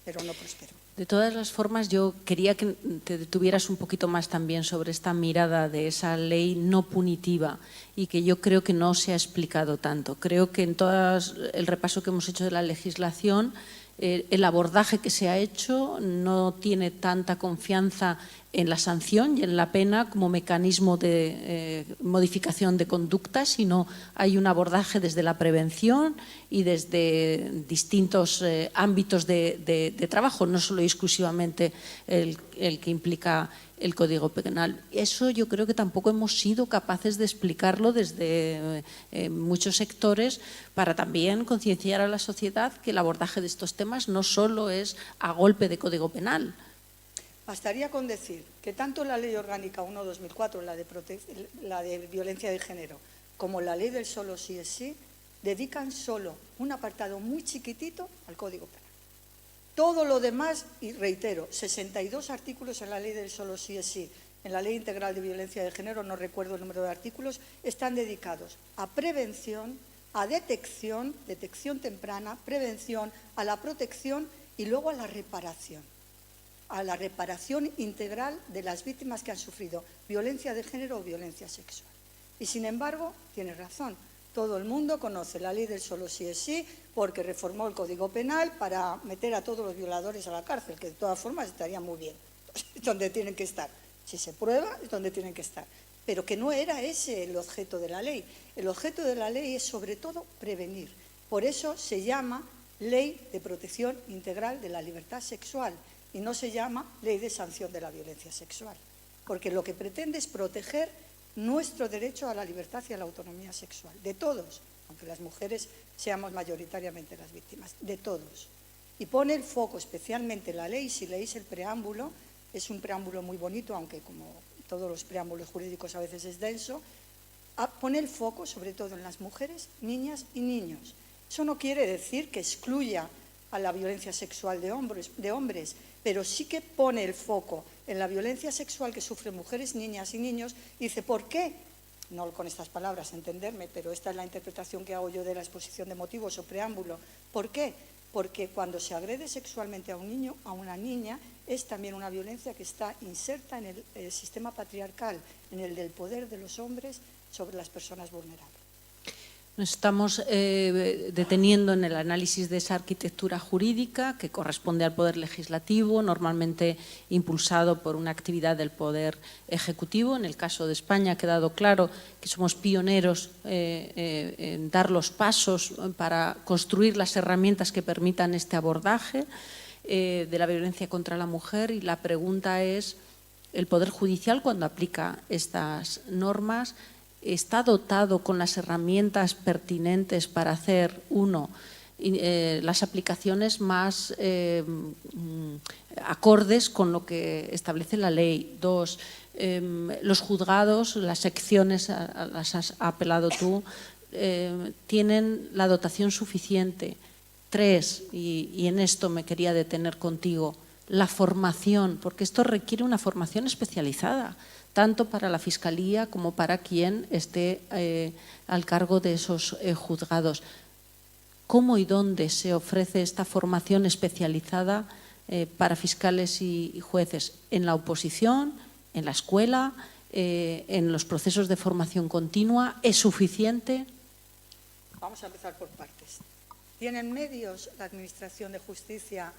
pero no prosperó. De todas las formas, yo quería que te detuvieras un poquito más también sobre esta mirada de esa ley no punitiva, y que yo creo que no se ha explicado tanto. Creo que en todo el repaso que hemos hecho de la legislación, el abordaje que se ha hecho no tiene tanta confianza en la sanción y en la pena como mecanismo de modificación de conducta, sino hay un abordaje desde la prevención y desde distintos ámbitos de trabajo, no solo exclusivamente el que implica el Código Penal. Eso yo creo que tampoco hemos sido capaces de explicarlo desde muchos sectores, para también concienciar a la sociedad que el abordaje de estos temas no solo es a golpe de Código Penal. Bastaría con decir que tanto la Ley Orgánica 1/2004, la de violencia de género, como la Ley del solo sí es sí, dedican solo un apartado muy chiquitito al Código Penal. Todo lo demás, y reitero, 62 artículos en la ley del solo sí es sí, en la Ley Integral de Violencia de Género, no recuerdo el número de artículos, están dedicados a prevención, a detección temprana, prevención, a la protección y luego a la reparación integral de las víctimas que han sufrido violencia de género o violencia sexual. Y sin embargo, tiene razón, todo el mundo conoce la ley del solo sí es sí porque reformó el Código Penal para meter a todos los violadores a la cárcel, que de todas formas estaría muy bien, es donde tienen que estar. Si se prueba, es donde tienen que estar. Pero que no era ese el objeto de la ley. El objeto de la ley es, sobre todo, prevenir. Por eso se llama Ley de Protección Integral de la Libertad Sexual y no se llama Ley de Sanción de la Violencia Sexual. Porque lo que pretende es proteger nuestro derecho a la libertad y a la autonomía sexual. De todos, aunque las mujeres seamos mayoritariamente las víctimas. De todos. Y pone el foco especialmente en la ley, si leéis el preámbulo. Es un preámbulo muy bonito, aunque como todos los preámbulos jurídicos a veces es denso, pone el foco sobre todo en las mujeres, niñas y niños. Eso no quiere decir que excluya a la violencia sexual de hombres, pero sí que pone el foco en la violencia sexual que sufren mujeres, niñas y niños, y dice, ¿por qué? No con estas palabras, entenderme, pero esta es la interpretación que hago yo de la exposición de motivos o preámbulo. ¿Por qué? Porque cuando se agrede sexualmente a un niño, a una niña, es también una violencia que está inserta en el sistema patriarcal, en el del poder de los hombres sobre las personas vulnerables. Nos estamos deteniendo en el análisis de esa arquitectura jurídica que corresponde al Poder Legislativo, normalmente impulsado por una actividad del Poder Ejecutivo. En el caso de España ha quedado claro que somos pioneros en dar los pasos para construir las herramientas que permitan este abordaje de la violencia contra la mujer, y la pregunta es, ¿el Poder Judicial, cuando aplica estas normas, está dotado con las herramientas pertinentes para hacer, uno, las aplicaciones más acordes con lo que establece la ley? Dos, los juzgados, las secciones a las has apelado tú, tienen la dotación suficiente? Tres, y en esto me quería detener contigo, la formación, porque esto requiere una formación especializada, tanto para la Fiscalía como para quien esté al cargo de esos juzgados. ¿Cómo y dónde se ofrece esta formación especializada para fiscales y jueces? ¿En la oposición? ¿En la escuela? ¿En los procesos de formación continua? ¿Es suficiente? Vamos a empezar por partes. ¿Tienen medios la Administración de Justicia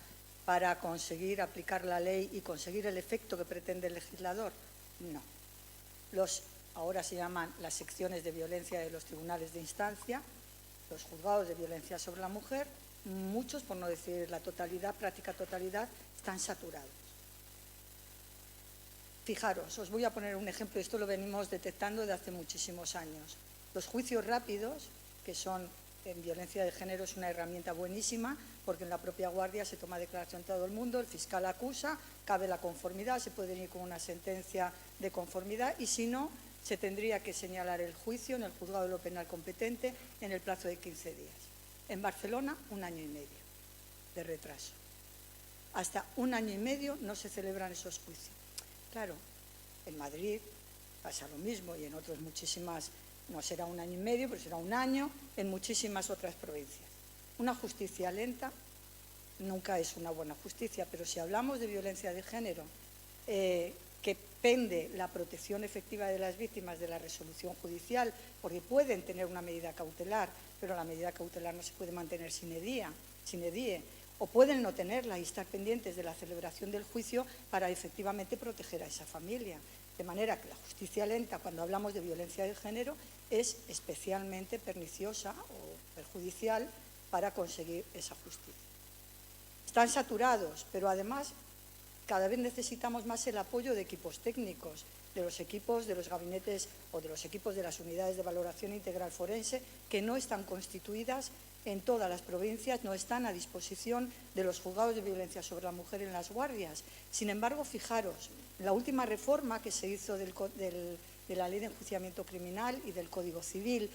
para conseguir aplicar la ley y conseguir el efecto que pretende el legislador? No. Ahora se llaman las secciones de violencia de los tribunales de instancia, los juzgados de violencia sobre la mujer, muchos, por no decir la totalidad, práctica totalidad, están saturados. Fijaros, os voy a poner un ejemplo, esto lo venimos detectando desde hace muchísimos años. Los juicios rápidos, que son en violencia de género, es una herramienta buenísima, porque en la propia guardia se toma declaración todo el mundo, el fiscal acusa, cabe la conformidad, se puede ir con una sentencia de conformidad y si no, se tendría que señalar el juicio en el juzgado de lo penal competente en el plazo de 15 días. En Barcelona, 1 año y medio de retraso. Hasta 1 año y medio no se celebran esos juicios. Claro, en Madrid pasa lo mismo y en otras muchísimas, no será 1 año y medio, pero será 1 año en muchísimas otras provincias. Una justicia lenta nunca es una buena justicia, pero si hablamos de violencia de género, que pende la protección efectiva de las víctimas de la resolución judicial, porque pueden tener una medida cautelar, pero la medida cautelar no se puede mantener sin edie, o pueden no tenerla y estar pendientes de la celebración del juicio para efectivamente proteger a esa familia. De manera que la justicia lenta, cuando hablamos de violencia de género, es especialmente perniciosa o perjudicial para conseguir esa justicia. Están saturados, pero además cada vez necesitamos más el apoyo de equipos técnicos, de los equipos de los gabinetes o de los equipos de las unidades de valoración integral forense, que no están constituidas en todas las provincias, no están a disposición de los juzgados de violencia sobre la mujer en las guardias. Sin embargo, fijaros, la última reforma que se hizo de la Ley de Enjuiciamiento Criminal y del Código Civil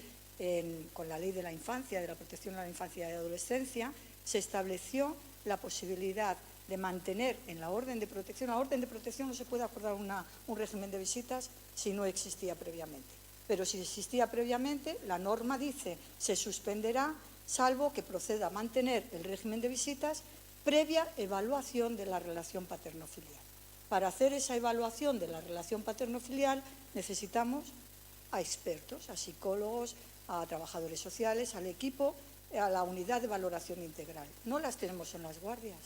con la Ley de la Infancia, de la Protección de la Infancia y de la Adolescencia, se estableció la posibilidad de mantener en la orden de protección. La orden de protección no se puede acordar un régimen de visitas si no existía previamente. Pero si existía previamente, la norma dice se suspenderá salvo que proceda a mantener el régimen de visitas previa evaluación de la relación paterno-filial. Para hacer esa evaluación de la relación paterno-filial necesitamos a expertos, a psicólogos, a trabajadores sociales, al equipo, a la unidad de valoración integral. No las tenemos en las guardias.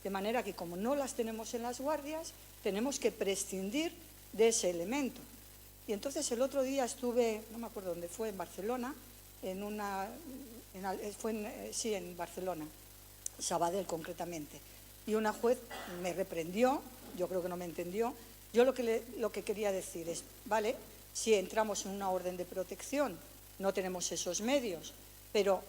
De manera que, como no las tenemos en las guardias, tenemos que prescindir de ese elemento. Y entonces el otro día estuve, no me acuerdo dónde fue, en Barcelona, en Barcelona, Sabadell concretamente. Y una juez me reprendió, yo creo que no me entendió. Yo lo que quería decir es, vale, si entramos en una orden de protección, no tenemos esos medios, pero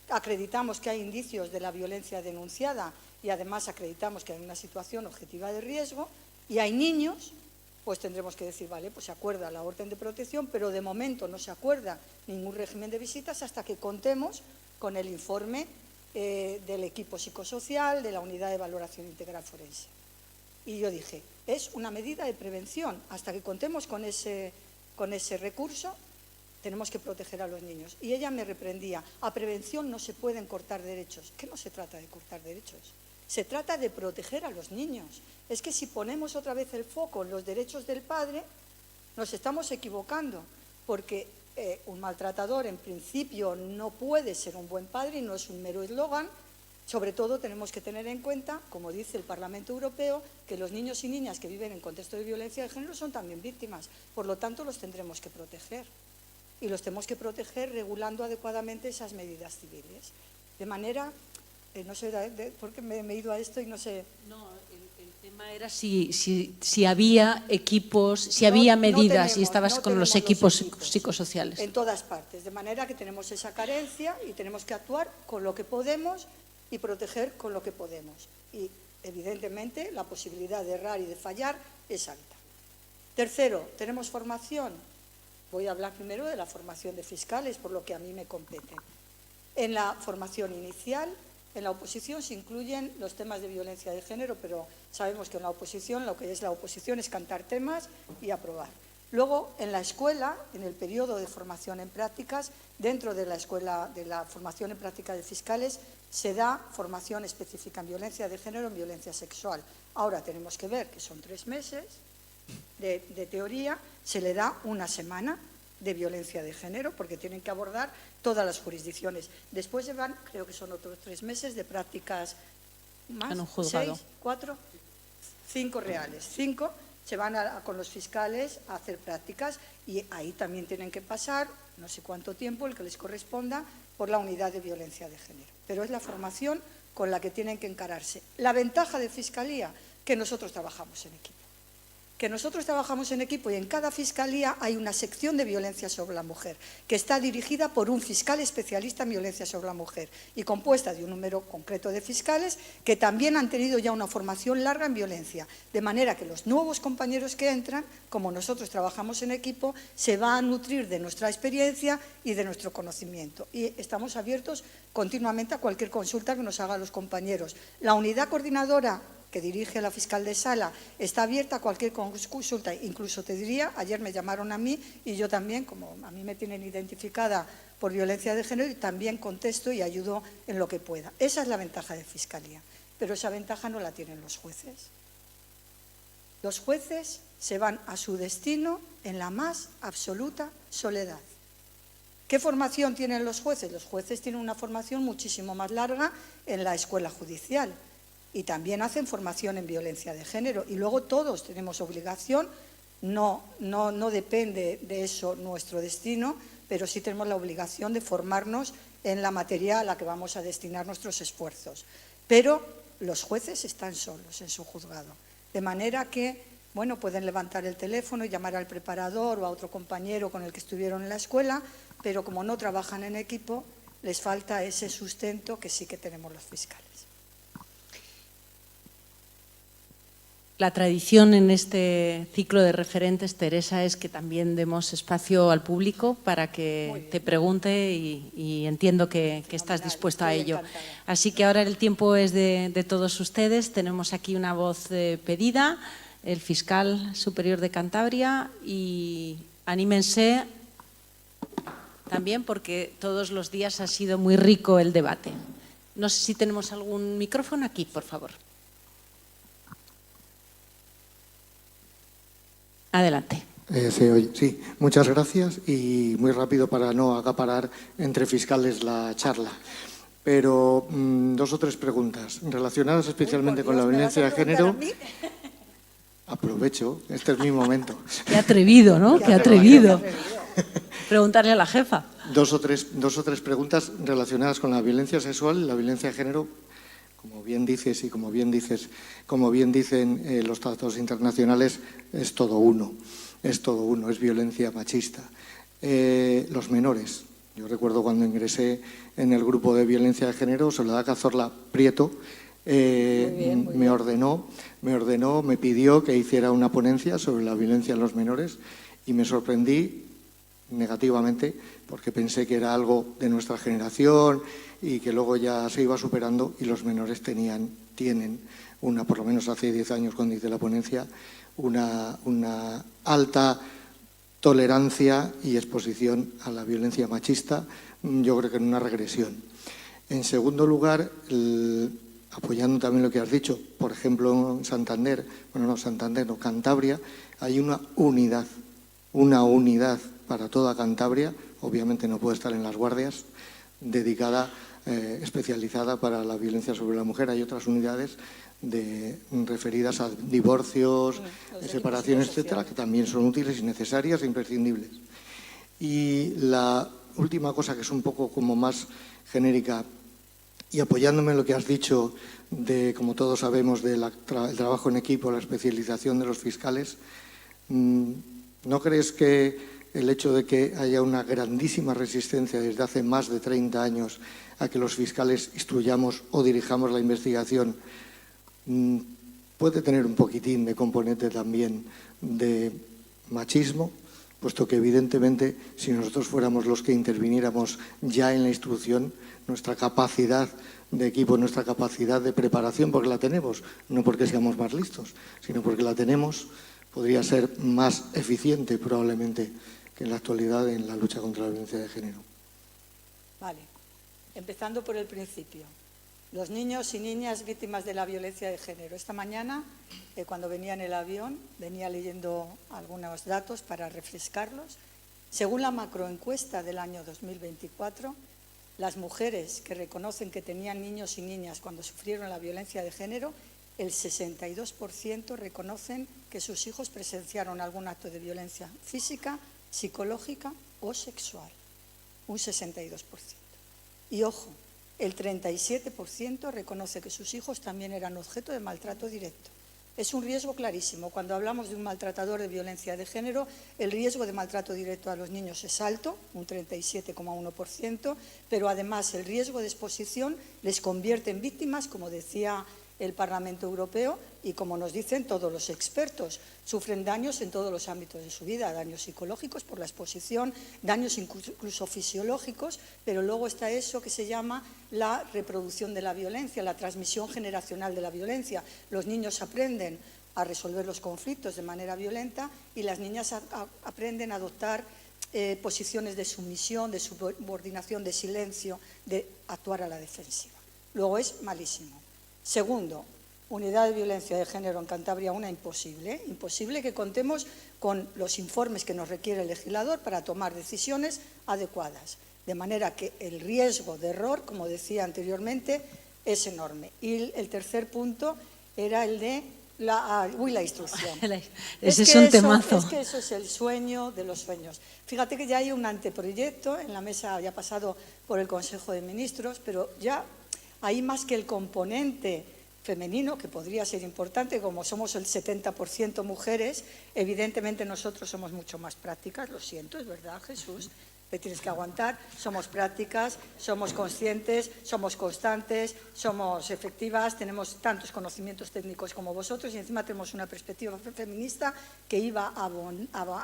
acreditamos que hay indicios de la violencia denunciada y además acreditamos que hay una situación objetiva de riesgo y hay niños, pues tendremos que decir, vale, pues se acuerda la orden de protección, pero de momento no se acuerda ningún régimen de visitas hasta que contemos con el informe del equipo psicosocial, de la unidad de valoración integral forense. Y yo dije, es una medida de prevención, hasta que contemos con ese recurso, tenemos que proteger a los niños. Y ella me reprendía, a prevención no se pueden cortar derechos. ¿Qué no se trata de cortar derechos? Se trata de proteger a los niños. Es que si ponemos otra vez el foco en los derechos del padre, nos estamos equivocando, porque un maltratador en principio no puede ser un buen padre y no es un mero eslogan. Sobre todo tenemos que tener en cuenta, como dice el Parlamento Europeo, que los niños y niñas que viven en contexto de violencia de género son también víctimas. Por lo tanto, los tendremos que proteger. Y los tenemos que proteger regulando adecuadamente esas medidas civiles. De manera, no sé, porque me he ido a esto y no sé. No, el tema era si había equipos, si había medidas y estabas con los equipos psicosociales. En todas partes, de manera que tenemos esa carencia y tenemos que actuar con lo que podemos y proteger con lo que podemos. Y, evidentemente, la posibilidad de errar y de fallar es alta. Tercero, tenemos formación. Voy a hablar primero de la formación de fiscales, por lo que a mí me compete. En la formación inicial, en la oposición se incluyen los temas de violencia de género, pero sabemos que en la oposición, lo que es la oposición es cantar temas y aprobar. Luego, en la escuela, en el periodo de formación en prácticas, dentro de la escuela de la formación en prácticas de fiscales, se da formación específica en violencia de género, en violencia sexual. Ahora tenemos que ver que son 3 meses de teoría, se le da una semana de violencia de género, porque tienen que abordar todas las jurisdicciones. Después se van, creo que son otros 3 meses de prácticas más, 6, 4, 5 reales. 5 se van con los fiscales a hacer prácticas y ahí también tienen que pasar no sé cuánto tiempo, el que les corresponda, por la unidad de violencia de género. Pero es la formación con la que tienen que encararse. La ventaja de Fiscalía, que nosotros trabajamos en equipo. Que nosotros trabajamos en equipo y en cada fiscalía hay una sección de violencia sobre la mujer que está dirigida por un fiscal especialista en violencia sobre la mujer y compuesta de un número concreto de fiscales que también han tenido ya una formación larga en violencia, de manera que los nuevos compañeros que entran, como nosotros trabajamos en equipo, se van a nutrir de nuestra experiencia y de nuestro conocimiento. Y estamos abiertos continuamente a cualquier consulta que nos hagan los compañeros. La unidad coordinadora que dirige la fiscal de sala, está abierta a cualquier consulta. Incluso te diría, ayer me llamaron a mí y yo también, como a mí me tienen identificada por violencia de género, y también contesto y ayudo en lo que pueda. Esa es la ventaja de Fiscalía, pero esa ventaja no la tienen los jueces. Los jueces se van a su destino en la más absoluta soledad. ¿Qué formación tienen los jueces? Los jueces tienen una formación muchísimo más larga en la escuela judicial. Y también hacen formación en violencia de género. Y luego todos tenemos obligación, no depende de eso nuestro destino, pero sí tenemos la obligación de formarnos en la materia a la que vamos a destinar nuestros esfuerzos. Pero los jueces están solos en su juzgado, de manera que, bueno, pueden levantar el teléfono y llamar al preparador o a otro compañero con el que estuvieron en la escuela, pero como no trabajan en equipo, les falta ese sustento que sí que tenemos los fiscales. La tradición en este ciclo de referentes, Teresa, es que también demos espacio al público para que te pregunte y entiendo que estás dispuesto a ello. Así que ahora el tiempo es de todos ustedes. Tenemos aquí una voz pedida, el fiscal superior de Cantabria, y anímense también porque todos los días ha sido muy rico el debate. No sé si tenemos algún micrófono aquí, por favor. Adelante. Sí, muchas gracias y muy rápido para no acaparar entre fiscales la charla. Pero 2 o 3 preguntas relacionadas especialmente con la violencia de género. Aprovecho, este es mi momento. Qué atrevido, ¿no? Qué atrevido. Preguntarle a la jefa. 2 o 3 preguntas relacionadas con la violencia sexual y la violencia de género. Como bien dices y como bien dicen los tratados internacionales, es todo uno, es violencia machista. Los menores, yo recuerdo cuando ingresé en el grupo de violencia de género, Soledad Cazorla Prieto me ordenó, me pidió que hiciera una ponencia sobre la violencia en los menores y me sorprendí negativamente porque pensé que era algo de nuestra generación y que luego ya se iba superando, y los menores tienen por lo menos hace 10 años cuando hice la ponencia, una alta tolerancia y exposición a la violencia machista, yo creo que en una regresión. En segundo lugar, apoyando también lo que has dicho, por ejemplo en Cantabria, hay una unidad para toda Cantabria, obviamente no puede estar en las guardias, dedicada, especializada para la violencia sobre la mujer. Hay otras unidades referidas a divorcios, separaciones, etcétera, que también son útiles y necesarias e imprescindibles. Y la última cosa, que es un poco como más genérica, y apoyándome en lo que has dicho como todos sabemos, del trabajo en equipo, la especialización de los fiscales, ¿no crees que el hecho de que haya una grandísima resistencia desde hace más de 30 años a que los fiscales instruyamos o dirijamos la investigación puede tener un poquitín de componente también de machismo? Puesto que evidentemente si nosotros fuéramos los que interviniéramos ya en la instrucción, nuestra capacidad de equipo, nuestra capacidad de preparación, porque la tenemos, no porque seamos más listos, sino porque la tenemos, podría ser más eficiente probablemente que en la actualidad en la lucha contra la violencia de género. Vale, empezando por el principio. Los niños y niñas víctimas de la violencia de género. Esta mañana, cuando venía en el avión, venía leyendo algunos datos para refrescarlos. Según la macroencuesta del año 2024, las mujeres que reconocen que tenían niños y niñas cuando sufrieron la violencia de género, el 62% reconocen que sus hijos presenciaron algún acto de violencia física, psicológica o sexual. Un 62%. Y ojo, el 37% reconoce que sus hijos también eran objeto de maltrato directo. Es un riesgo clarísimo. Cuando hablamos de un maltratador de violencia de género, el riesgo de maltrato directo a los niños es alto, un 37,1%, pero además el riesgo de exposición les convierte en víctimas, como decía el Parlamento Europeo y como nos dicen todos los expertos. Sufren daños en todos los ámbitos de su vida, daños psicológicos por la exposición, daños incluso fisiológicos, pero luego está eso que se llama la reproducción de la violencia, la transmisión generacional de la violencia. Los niños aprenden a resolver los conflictos de manera violenta y las niñas aprenden a adoptar posiciones de sumisión, de subordinación, de silencio, de actuar a la defensiva. Luego es malísimo. Segundo, unidad de violencia de género en Cantabria, una imposible. Imposible que contemos con los informes que nos requiere el legislador para tomar decisiones adecuadas. De manera que el riesgo de error, como decía anteriormente, es enorme. Y el tercer punto era el de la instrucción. Ese es un temazo. Es que eso es el sueño de los sueños. Fíjate que ya hay un anteproyecto, en la mesa ya ha pasado por el Consejo de Ministros, pero ya hay más que el componente femenino, que podría ser importante, como somos el 70% mujeres, evidentemente nosotros somos mucho más prácticas, lo siento, es verdad, Jesús, le tienes que aguantar. Somos prácticas, somos conscientes, somos constantes, somos efectivas, tenemos tantos conocimientos técnicos como vosotros y encima tenemos una perspectiva feminista que iba a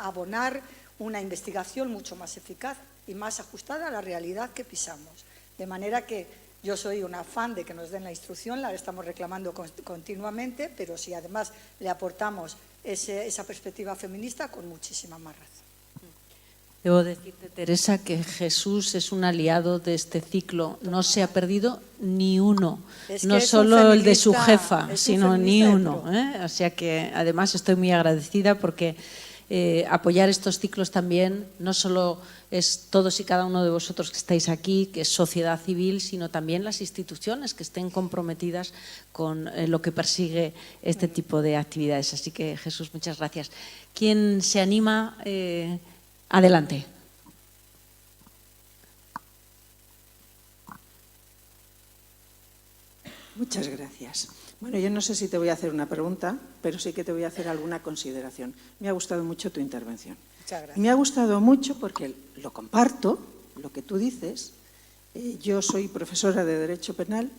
abonar una investigación mucho más eficaz y más ajustada a la realidad que pisamos. De manera que yo soy una fan de que nos den la instrucción, la estamos reclamando continuamente, pero si además le aportamos esa perspectiva feminista, con muchísima más razón. Debo decirte, Teresa, que Jesús es un aliado de este ciclo. No se ha perdido ni uno. No solo el de su jefa, sino ni uno. O sea que, además, estoy muy agradecida porque apoyar estos ciclos también no solo es todos y cada uno de vosotros que estáis aquí, que es sociedad civil, sino también las instituciones que estén comprometidas con lo que persigue este tipo de actividades. Así que, Jesús, muchas gracias. ¿Quién se anima? Adelante. Muchas gracias. Bueno, yo no sé si te voy a hacer una pregunta, pero sí que te voy a hacer alguna consideración. Me ha gustado mucho tu intervención. Muchas gracias. Me ha gustado mucho porque lo comparto, lo que tú dices. Yo soy profesora de Derecho Penal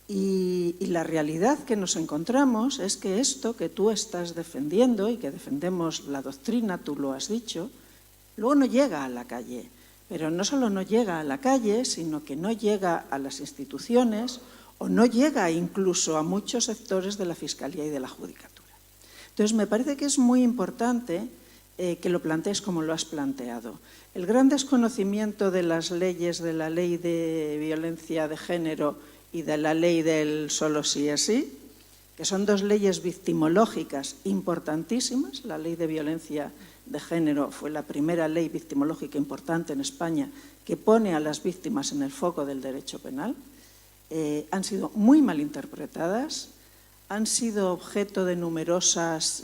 y la realidad que nos encontramos es que esto que tú estás defendiendo y que defendemos la doctrina, tú lo has dicho, luego no llega a la calle. Pero no solo no llega a la calle, sino que no llega a las instituciones o no llega incluso a muchos sectores de la Fiscalía y de la Judicatura. Entonces, me parece que es muy importante que lo plantees como lo has planteado. El gran desconocimiento de las leyes, de la ley de violencia de género y de la ley del solo sí es sí, que son dos leyes victimológicas importantísimas. La ley de violencia de género fue la primera ley victimológica importante en España que pone a las víctimas en el foco del derecho penal. Han sido muy mal interpretadas, han sido objeto de numerosas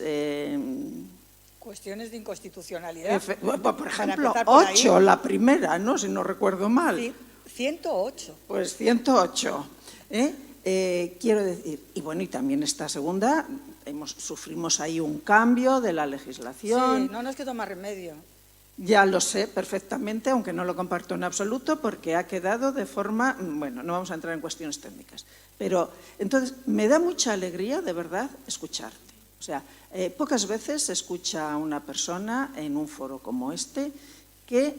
cuestiones de inconstitucionalidad. Por ejemplo, 8, la primera, ¿no? Si no recuerdo mal. Sí, 108. Pues 108. Quiero decir, y bueno, y también esta segunda, sufrimos ahí un cambio de la legislación. Sí, no nos quedó más remedio. Ya lo sé perfectamente, aunque no lo comparto en absoluto, porque ha quedado de forma... Bueno, no vamos a entrar en cuestiones técnicas. Pero, entonces, me da mucha alegría, de verdad, escucharte. O sea, pocas veces se escucha a una persona en un foro como este que,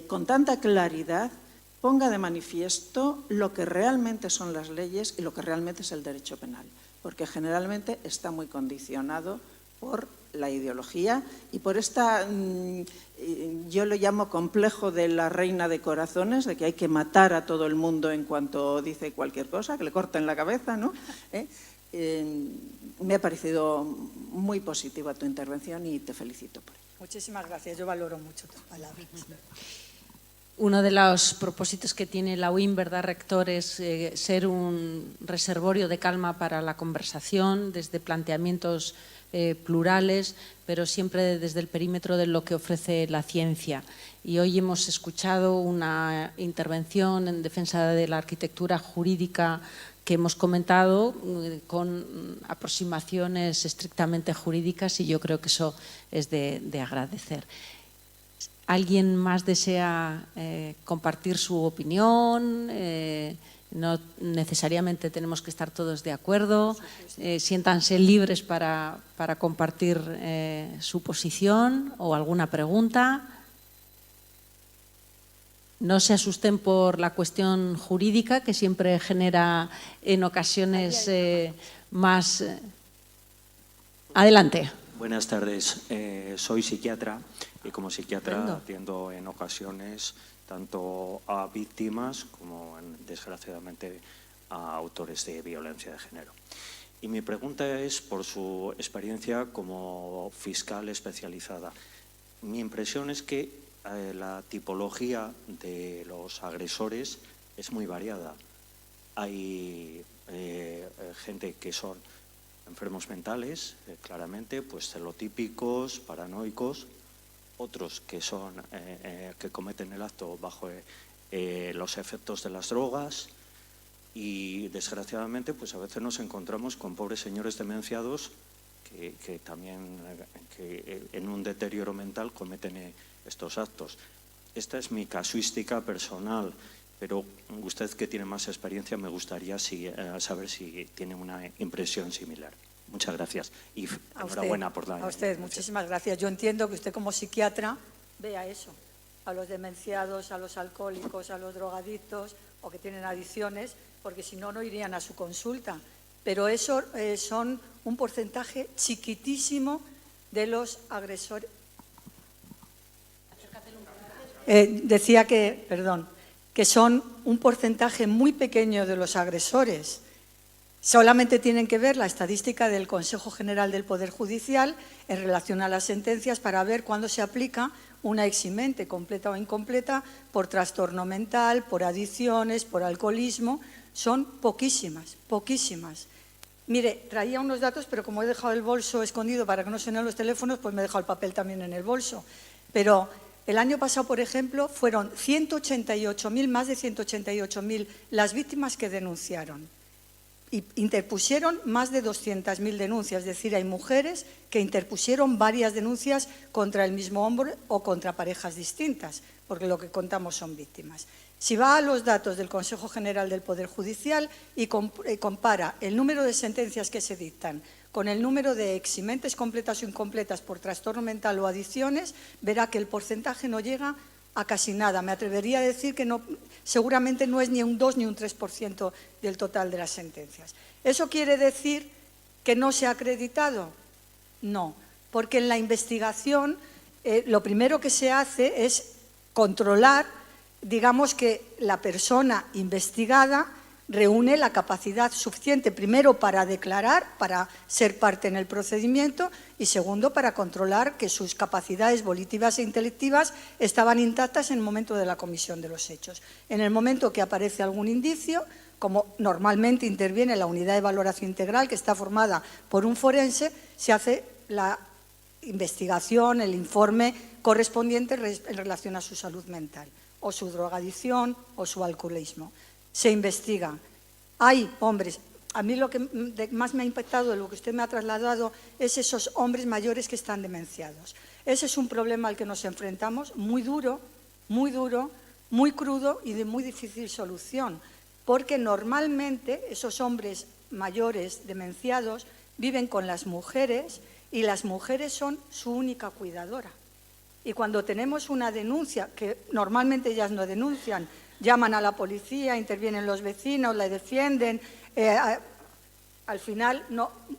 con tanta claridad, ponga de manifiesto lo que realmente son las leyes y lo que realmente es el derecho penal. Porque generalmente está muy condicionado por la ideología y por esta, yo lo llamo complejo de la reina de corazones, de que hay que matar a todo el mundo en cuanto dice cualquier cosa, que le corten la cabeza, ¿no? Me ha parecido muy positiva tu intervención y te felicito por ello. Muchísimas gracias, yo valoro mucho tus palabras. Uno de los propósitos que tiene la UIM, ¿verdad, rector?, es ser un reservorio de calma para la conversación, desde planteamientos plurales, pero siempre desde el perímetro de lo que ofrece la ciencia. Y hoy hemos escuchado una intervención en defensa de la arquitectura jurídica que hemos comentado con aproximaciones estrictamente jurídicas y yo creo que eso es de agradecer. ¿Alguien más desea compartir su opinión? No necesariamente tenemos que estar todos de acuerdo. Siéntanse libres para compartir su posición o alguna pregunta. No se asusten por la cuestión jurídica, que siempre genera en ocasiones más... Adelante. Buenas tardes. Soy psiquiatra y como psiquiatra atiendo en ocasiones tanto a víctimas como, desgraciadamente, a autores de violencia de género. Y mi pregunta es por su experiencia como fiscal especializada. Mi impresión es que la tipología de los agresores es muy variada. Hay gente que son enfermos mentales, claramente, pues celotípicos, paranoicos, otros que son que cometen el acto bajo los efectos de las drogas y desgraciadamente pues a veces nos encontramos con pobres señores demenciados que también en un deterioro mental cometen estos actos. esta es mi casuística personal, pero usted que tiene más experiencia me gustaría saber si tiene una impresión similar. Muchas gracias y enhorabuena por la... A usted, muchísimas gracias. Yo entiendo que usted como psiquiatra vea eso, a los demenciados, a los alcohólicos, a los drogadictos o que tienen adicciones, porque si no, no irían a su consulta. Pero eso son un porcentaje chiquitísimo de los agresores. Decía que, perdón, que son un porcentaje muy pequeño de los agresores. Solamente tienen que ver la estadística del Consejo General del Poder Judicial en relación a las sentencias para ver cuándo se aplica una eximente, completa o incompleta, por trastorno mental, por adicciones, por alcoholismo. Son poquísimas, poquísimas. Mire, traía unos datos, pero como he dejado el bolso escondido para que no suenen los teléfonos, pues me he dejado el papel también en el bolso. Pero el año pasado, por ejemplo, fueron 188.000, más de 188.000 las víctimas que denunciaron. Y interpusieron más de 200.000 denuncias, es decir, hay mujeres que interpusieron varias denuncias contra el mismo hombre o contra parejas distintas, porque lo que contamos son víctimas. Si va a los datos del Consejo General del Poder Judicial y compara el número de sentencias que se dictan con el número de eximentes completas o incompletas por trastorno mental o adicciones, verá que el porcentaje no llega a casi nada. Me atrevería a decir que no, seguramente no es ni un 2 ni un 3% del total de las sentencias. ¿Eso quiere decir que no se ha acreditado? No, porque en la investigación lo primero que se hace es controlar, digamos que la persona investigada reúne la capacidad suficiente, primero para declarar, para ser parte en el procedimiento y segundo para controlar que sus capacidades volitivas e intelectivas estaban intactas en el momento de la comisión de los hechos. En el momento que aparece algún indicio, como normalmente interviene la unidad de valoración integral que está formada por un forense, se hace la investigación, el informe correspondiente en relación a su salud mental o su drogadicción o su alcoholismo. Se investiga. Hay hombres, a mí lo que más me ha impactado de lo que usted me ha trasladado es esos hombres mayores que están demenciados. Ese es un problema al que nos enfrentamos muy duro, muy crudo y de muy difícil solución, porque normalmente esos hombres mayores demenciados viven con las mujeres y las mujeres son su única cuidadora. Y cuando tenemos una denuncia, que normalmente ellas no denuncian, llaman a la policía, intervienen los vecinos, la defienden, al final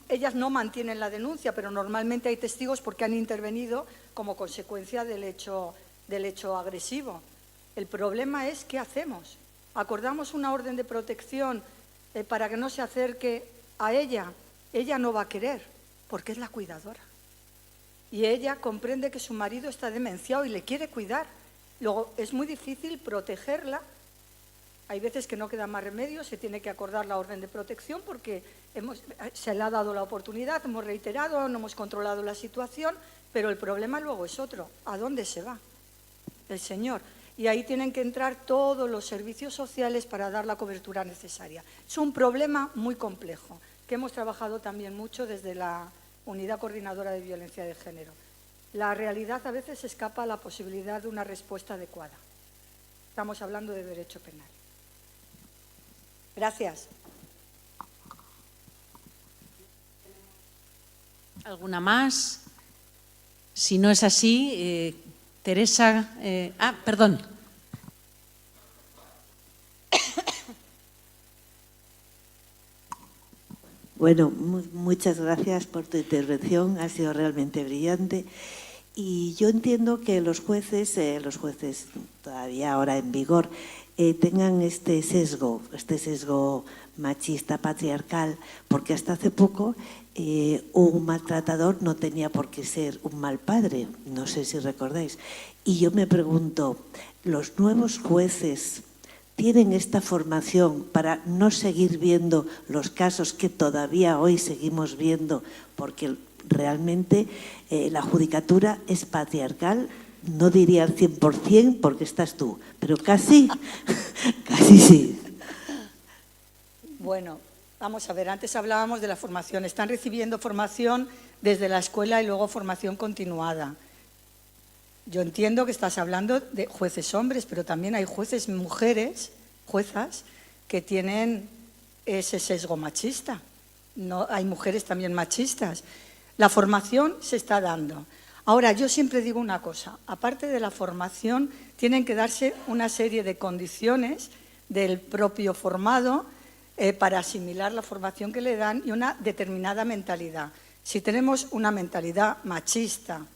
ellas no mantienen la denuncia, pero normalmente hay testigos porque han intervenido como consecuencia del hecho agresivo. El problema es ¿qué hacemos? ¿Acordamos una orden de protección para que no se acerque a ella? Ella no va a querer, porque es la cuidadora. Y ella comprende que su marido está demenciado y le quiere cuidar. Luego, es muy difícil protegerla. Hay veces que no queda más remedio, se tiene que acordar la orden de protección porque se le ha dado la oportunidad, hemos reiterado, no hemos controlado la situación, pero el problema luego es otro. ¿A dónde se va el señor? Y ahí tienen que entrar todos los servicios sociales para dar la cobertura necesaria. Es un problema muy complejo, que hemos trabajado también mucho desde la Unidad Coordinadora de Violencia de Género. La realidad a veces escapa a la posibilidad de una respuesta adecuada. Estamos hablando de derecho penal. Gracias. ¿Alguna más? Si no es así, Teresa... perdón. Bueno, muchas gracias por tu intervención, ha sido realmente brillante. Y yo entiendo que los jueces todavía ahora en vigor, tengan este sesgo machista, patriarcal, porque hasta hace poco un maltratador no tenía por qué ser un mal padre, no sé si recordáis. Y yo me pregunto, ¿los nuevos jueces tienen esta formación para no seguir viendo los casos que todavía hoy seguimos viendo? Porque realmente la judicatura es patriarcal, no diría al 100% porque estás tú, pero casi, casi sí. Bueno, vamos a ver, antes hablábamos de la formación. Están recibiendo formación desde la escuela y luego formación continuada. Yo entiendo que estás hablando de jueces hombres, pero también hay jueces mujeres, juezas, que tienen ese sesgo machista. No, hay mujeres también machistas. La formación se está dando. Ahora, yo siempre digo una cosa, aparte de la formación, tienen que darse una serie de condiciones del propio formado para asimilar la formación que le dan y una determinada mentalidad. Si tenemos una mentalidad machista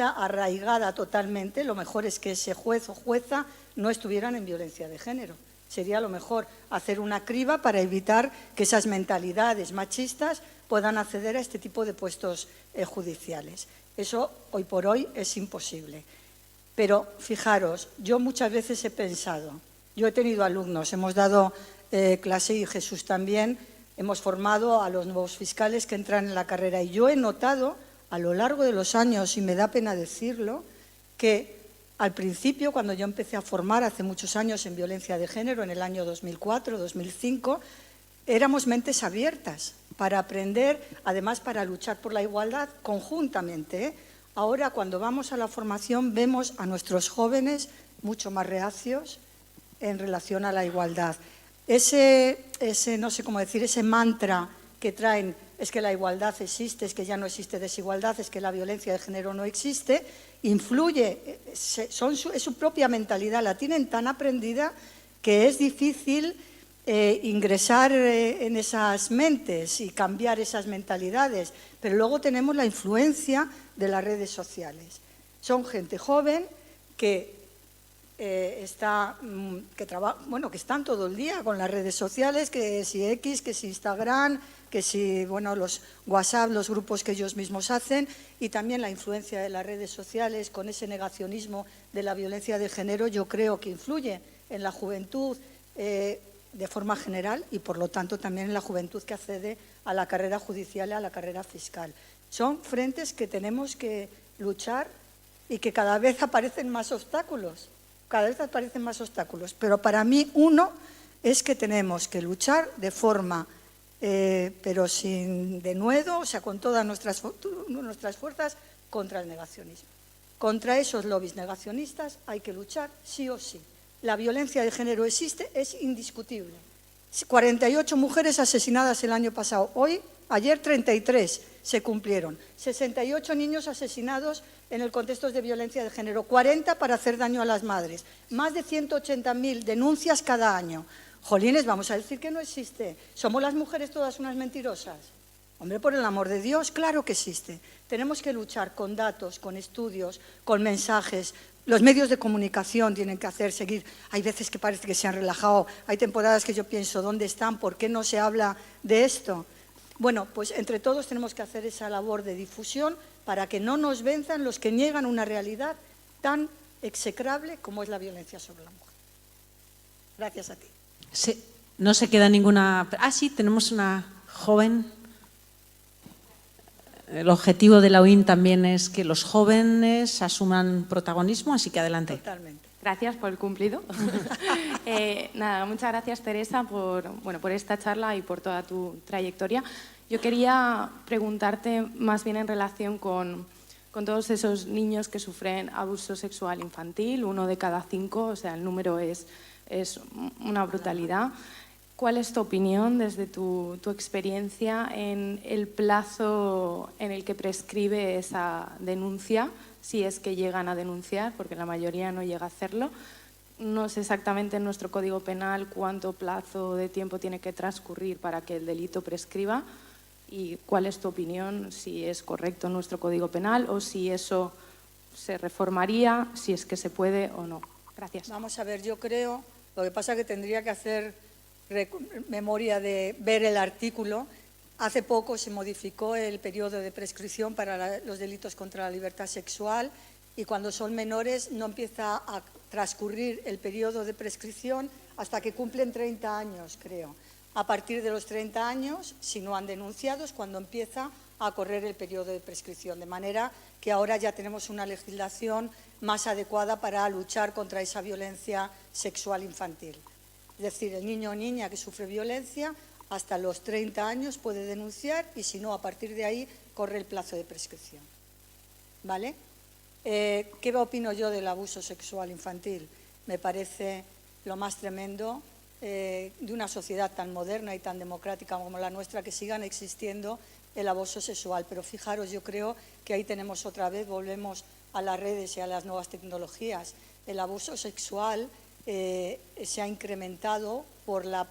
arraigada totalmente, lo mejor es que ese juez o jueza no estuvieran en violencia de género. Sería lo mejor hacer una criba para evitar que esas mentalidades machistas puedan acceder a este tipo de puestos judiciales. Eso hoy por hoy es imposible. Pero fijaros, yo muchas veces he pensado, yo he tenido alumnos, hemos dado clase y Jesús también, hemos formado a los nuevos fiscales que entran en la carrera y yo he notado a lo largo de los años, y me da pena decirlo, que al principio, cuando yo empecé a formar hace muchos años en violencia de género, en el año 2004, 2005, éramos mentes abiertas para aprender, además para luchar por la igualdad conjuntamente. Ahora, cuando vamos a la formación, vemos a nuestros jóvenes mucho más reacios en relación a la igualdad. Ese no sé cómo decir, ese mantra que traen, es que la igualdad existe, es que ya no existe desigualdad, es que la violencia de género no existe, influye, es su propia mentalidad, la tienen tan aprendida que es difícil ingresar en esas mentes y cambiar esas mentalidades. Pero luego tenemos la influencia de las redes sociales. Son gente joven que están todo el día con las redes sociales, que si X, que si Instagram, que si los WhatsApp, los grupos que ellos mismos hacen, y también la influencia de las redes sociales con ese negacionismo de la violencia de género, yo creo que influye en la juventud de forma general y por lo tanto también en la juventud que accede a la carrera judicial y a la carrera fiscal. Son frentes que tenemos que luchar y que cada vez aparecen más obstáculos. Pero para mí uno es que tenemos que luchar de forma, pero sin denuedo, o sea, con todas nuestras fuerzas contra el negacionismo. Contra esos lobbies negacionistas hay que luchar sí o sí. La violencia de género existe, es indiscutible. 48 mujeres asesinadas el año pasado. Ayer 33 se cumplieron. 68 niños asesinados en el contexto de violencia de género. 40 para hacer daño a las madres. Más de 180.000 denuncias cada año. Jolines, vamos a decir que no existe. ¿Somos las mujeres todas unas mentirosas? Hombre, por el amor de Dios, claro que existe. Tenemos que luchar con datos, con estudios, con mensajes. Los medios de comunicación tienen que seguir. Hay veces que parece que se han relajado. Hay temporadas que yo pienso, ¿dónde están? ¿Por qué no se habla de esto? Bueno, pues entre todos tenemos que hacer esa labor de difusión para que no nos venzan los que niegan una realidad tan execrable como es la violencia sobre la mujer. Gracias a ti. Sí, no se queda ninguna... sí, tenemos una joven. El objetivo de la UIN también es que los jóvenes asuman protagonismo, así que adelante. Totalmente. Gracias por el cumplido. Muchas gracias, Teresa, por esta charla y por toda tu trayectoria. Yo quería preguntarte más bien en relación con todos esos niños que sufren abuso sexual infantil, 1 de cada 5, o sea, el número es una brutalidad. ¿Cuál es tu opinión desde tu experiencia en el plazo en el que prescribe esa denuncia, si es que llegan a denunciar, porque la mayoría no llega a hacerlo? No sé exactamente en nuestro Código Penal cuánto plazo de tiempo tiene que transcurrir para que el delito prescriba y cuál es tu opinión, si es correcto nuestro Código Penal o si eso se reformaría, si es que se puede o no. Gracias. Vamos a ver, yo creo, lo que pasa es que tendría que hacer memoria de ver el artículo. Hace poco se modificó el periodo de prescripción para los delitos contra la libertad sexual y cuando son menores no empieza a transcurrir el periodo de prescripción hasta que cumplen 30 años, creo. A partir de los 30 años, si no han denunciado, es cuando empieza a correr el periodo de prescripción. De manera que ahora ya tenemos una legislación más adecuada para luchar contra esa violencia sexual infantil. Es decir, el niño o niña que sufre violencia hasta los 30 años puede denunciar y si no, a partir de ahí corre el plazo de prescripción. ¿Vale? ¿Qué opino yo del abuso sexual infantil? Me parece lo más tremendo de una sociedad tan moderna y tan democrática como la nuestra, que sigan existiendo el abuso sexual. Pero fijaros, yo creo que ahí tenemos otra vez, volvemos a las redes y a las nuevas tecnologías. El abuso sexual se ha incrementado por la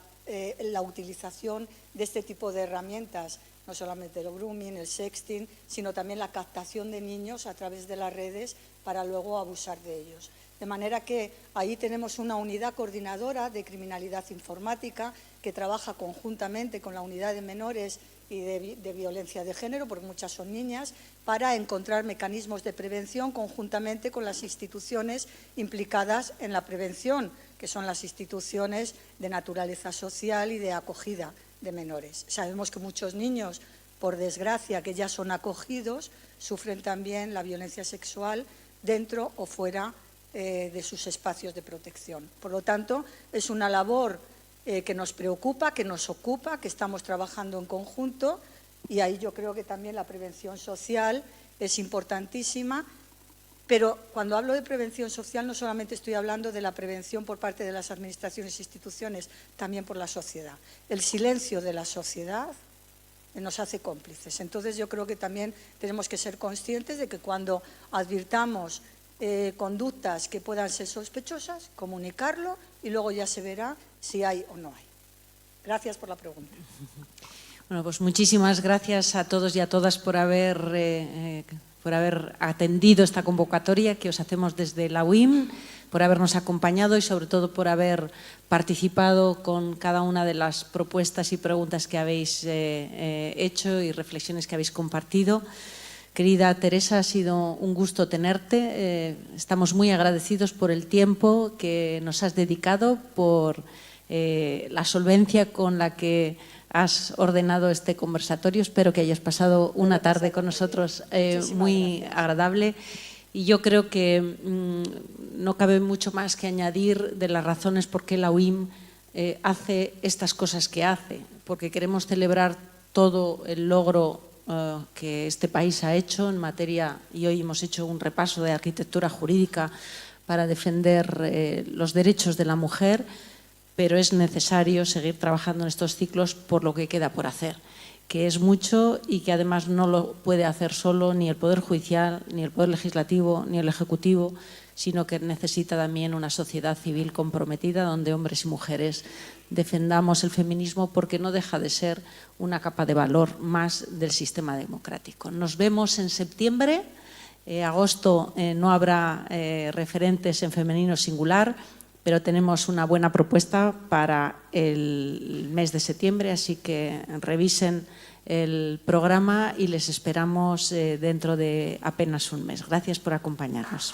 utilización de este tipo de herramientas, no solamente el grooming, el sexting, sino también la captación de niños a través de las redes para luego abusar de ellos. De manera que ahí tenemos una unidad coordinadora de criminalidad informática que trabaja conjuntamente con la unidad de menores y de violencia de género, porque muchas son niñas, para encontrar mecanismos de prevención conjuntamente con las instituciones implicadas en la prevención, que son las instituciones de naturaleza social y de acogida de menores. Sabemos que muchos niños, por desgracia, que ya son acogidos, sufren también la violencia sexual dentro o fuera de sus espacios de protección. Por lo tanto, es una labor que nos preocupa, que nos ocupa, que estamos trabajando en conjunto, y ahí yo creo que también la prevención social es importantísima. Pero cuando hablo de prevención social no solamente estoy hablando de la prevención por parte de las administraciones e instituciones, también por la sociedad. El silencio de la sociedad nos hace cómplices. Entonces yo creo que también tenemos que ser conscientes de que cuando advirtamos conductas que puedan ser sospechosas, comunicarlo y luego ya se verá si hay o no hay. Gracias por la pregunta. Bueno, pues muchísimas gracias a todos y a todas por haber atendido esta convocatoria que os hacemos desde la UIM, por habernos acompañado y sobre todo por haber participado con cada una de las propuestas y preguntas que habéis hecho y reflexiones que habéis compartido. Querida Teresa, ha sido un gusto tenerte. Estamos muy agradecidos por el tiempo que nos has dedicado, por la solvencia con la que has ordenado este conversatorio. Espero que hayas pasado una tarde con nosotros muy agradable. Y yo creo que no cabe mucho más que añadir de las razones por qué la UIM hace estas cosas que hace, porque queremos celebrar todo el logro que este país ha hecho en materia, y hoy hemos hecho un repaso de arquitectura jurídica para defender los derechos de la mujer, pero es necesario seguir trabajando en estos ciclos por lo que queda por hacer, que es mucho y que además no lo puede hacer solo ni el Poder Judicial, ni el Poder Legislativo, ni el Ejecutivo, sino que necesita también una sociedad civil comprometida donde hombres y mujeres defendamos el feminismo, porque no deja de ser una capa de valor más del sistema democrático. Nos vemos en septiembre. Agosto no habrá referentes en femenino singular, pero tenemos una buena propuesta para el mes de septiembre, así que revisen el programa y les esperamos dentro de apenas un mes. Gracias por acompañarnos.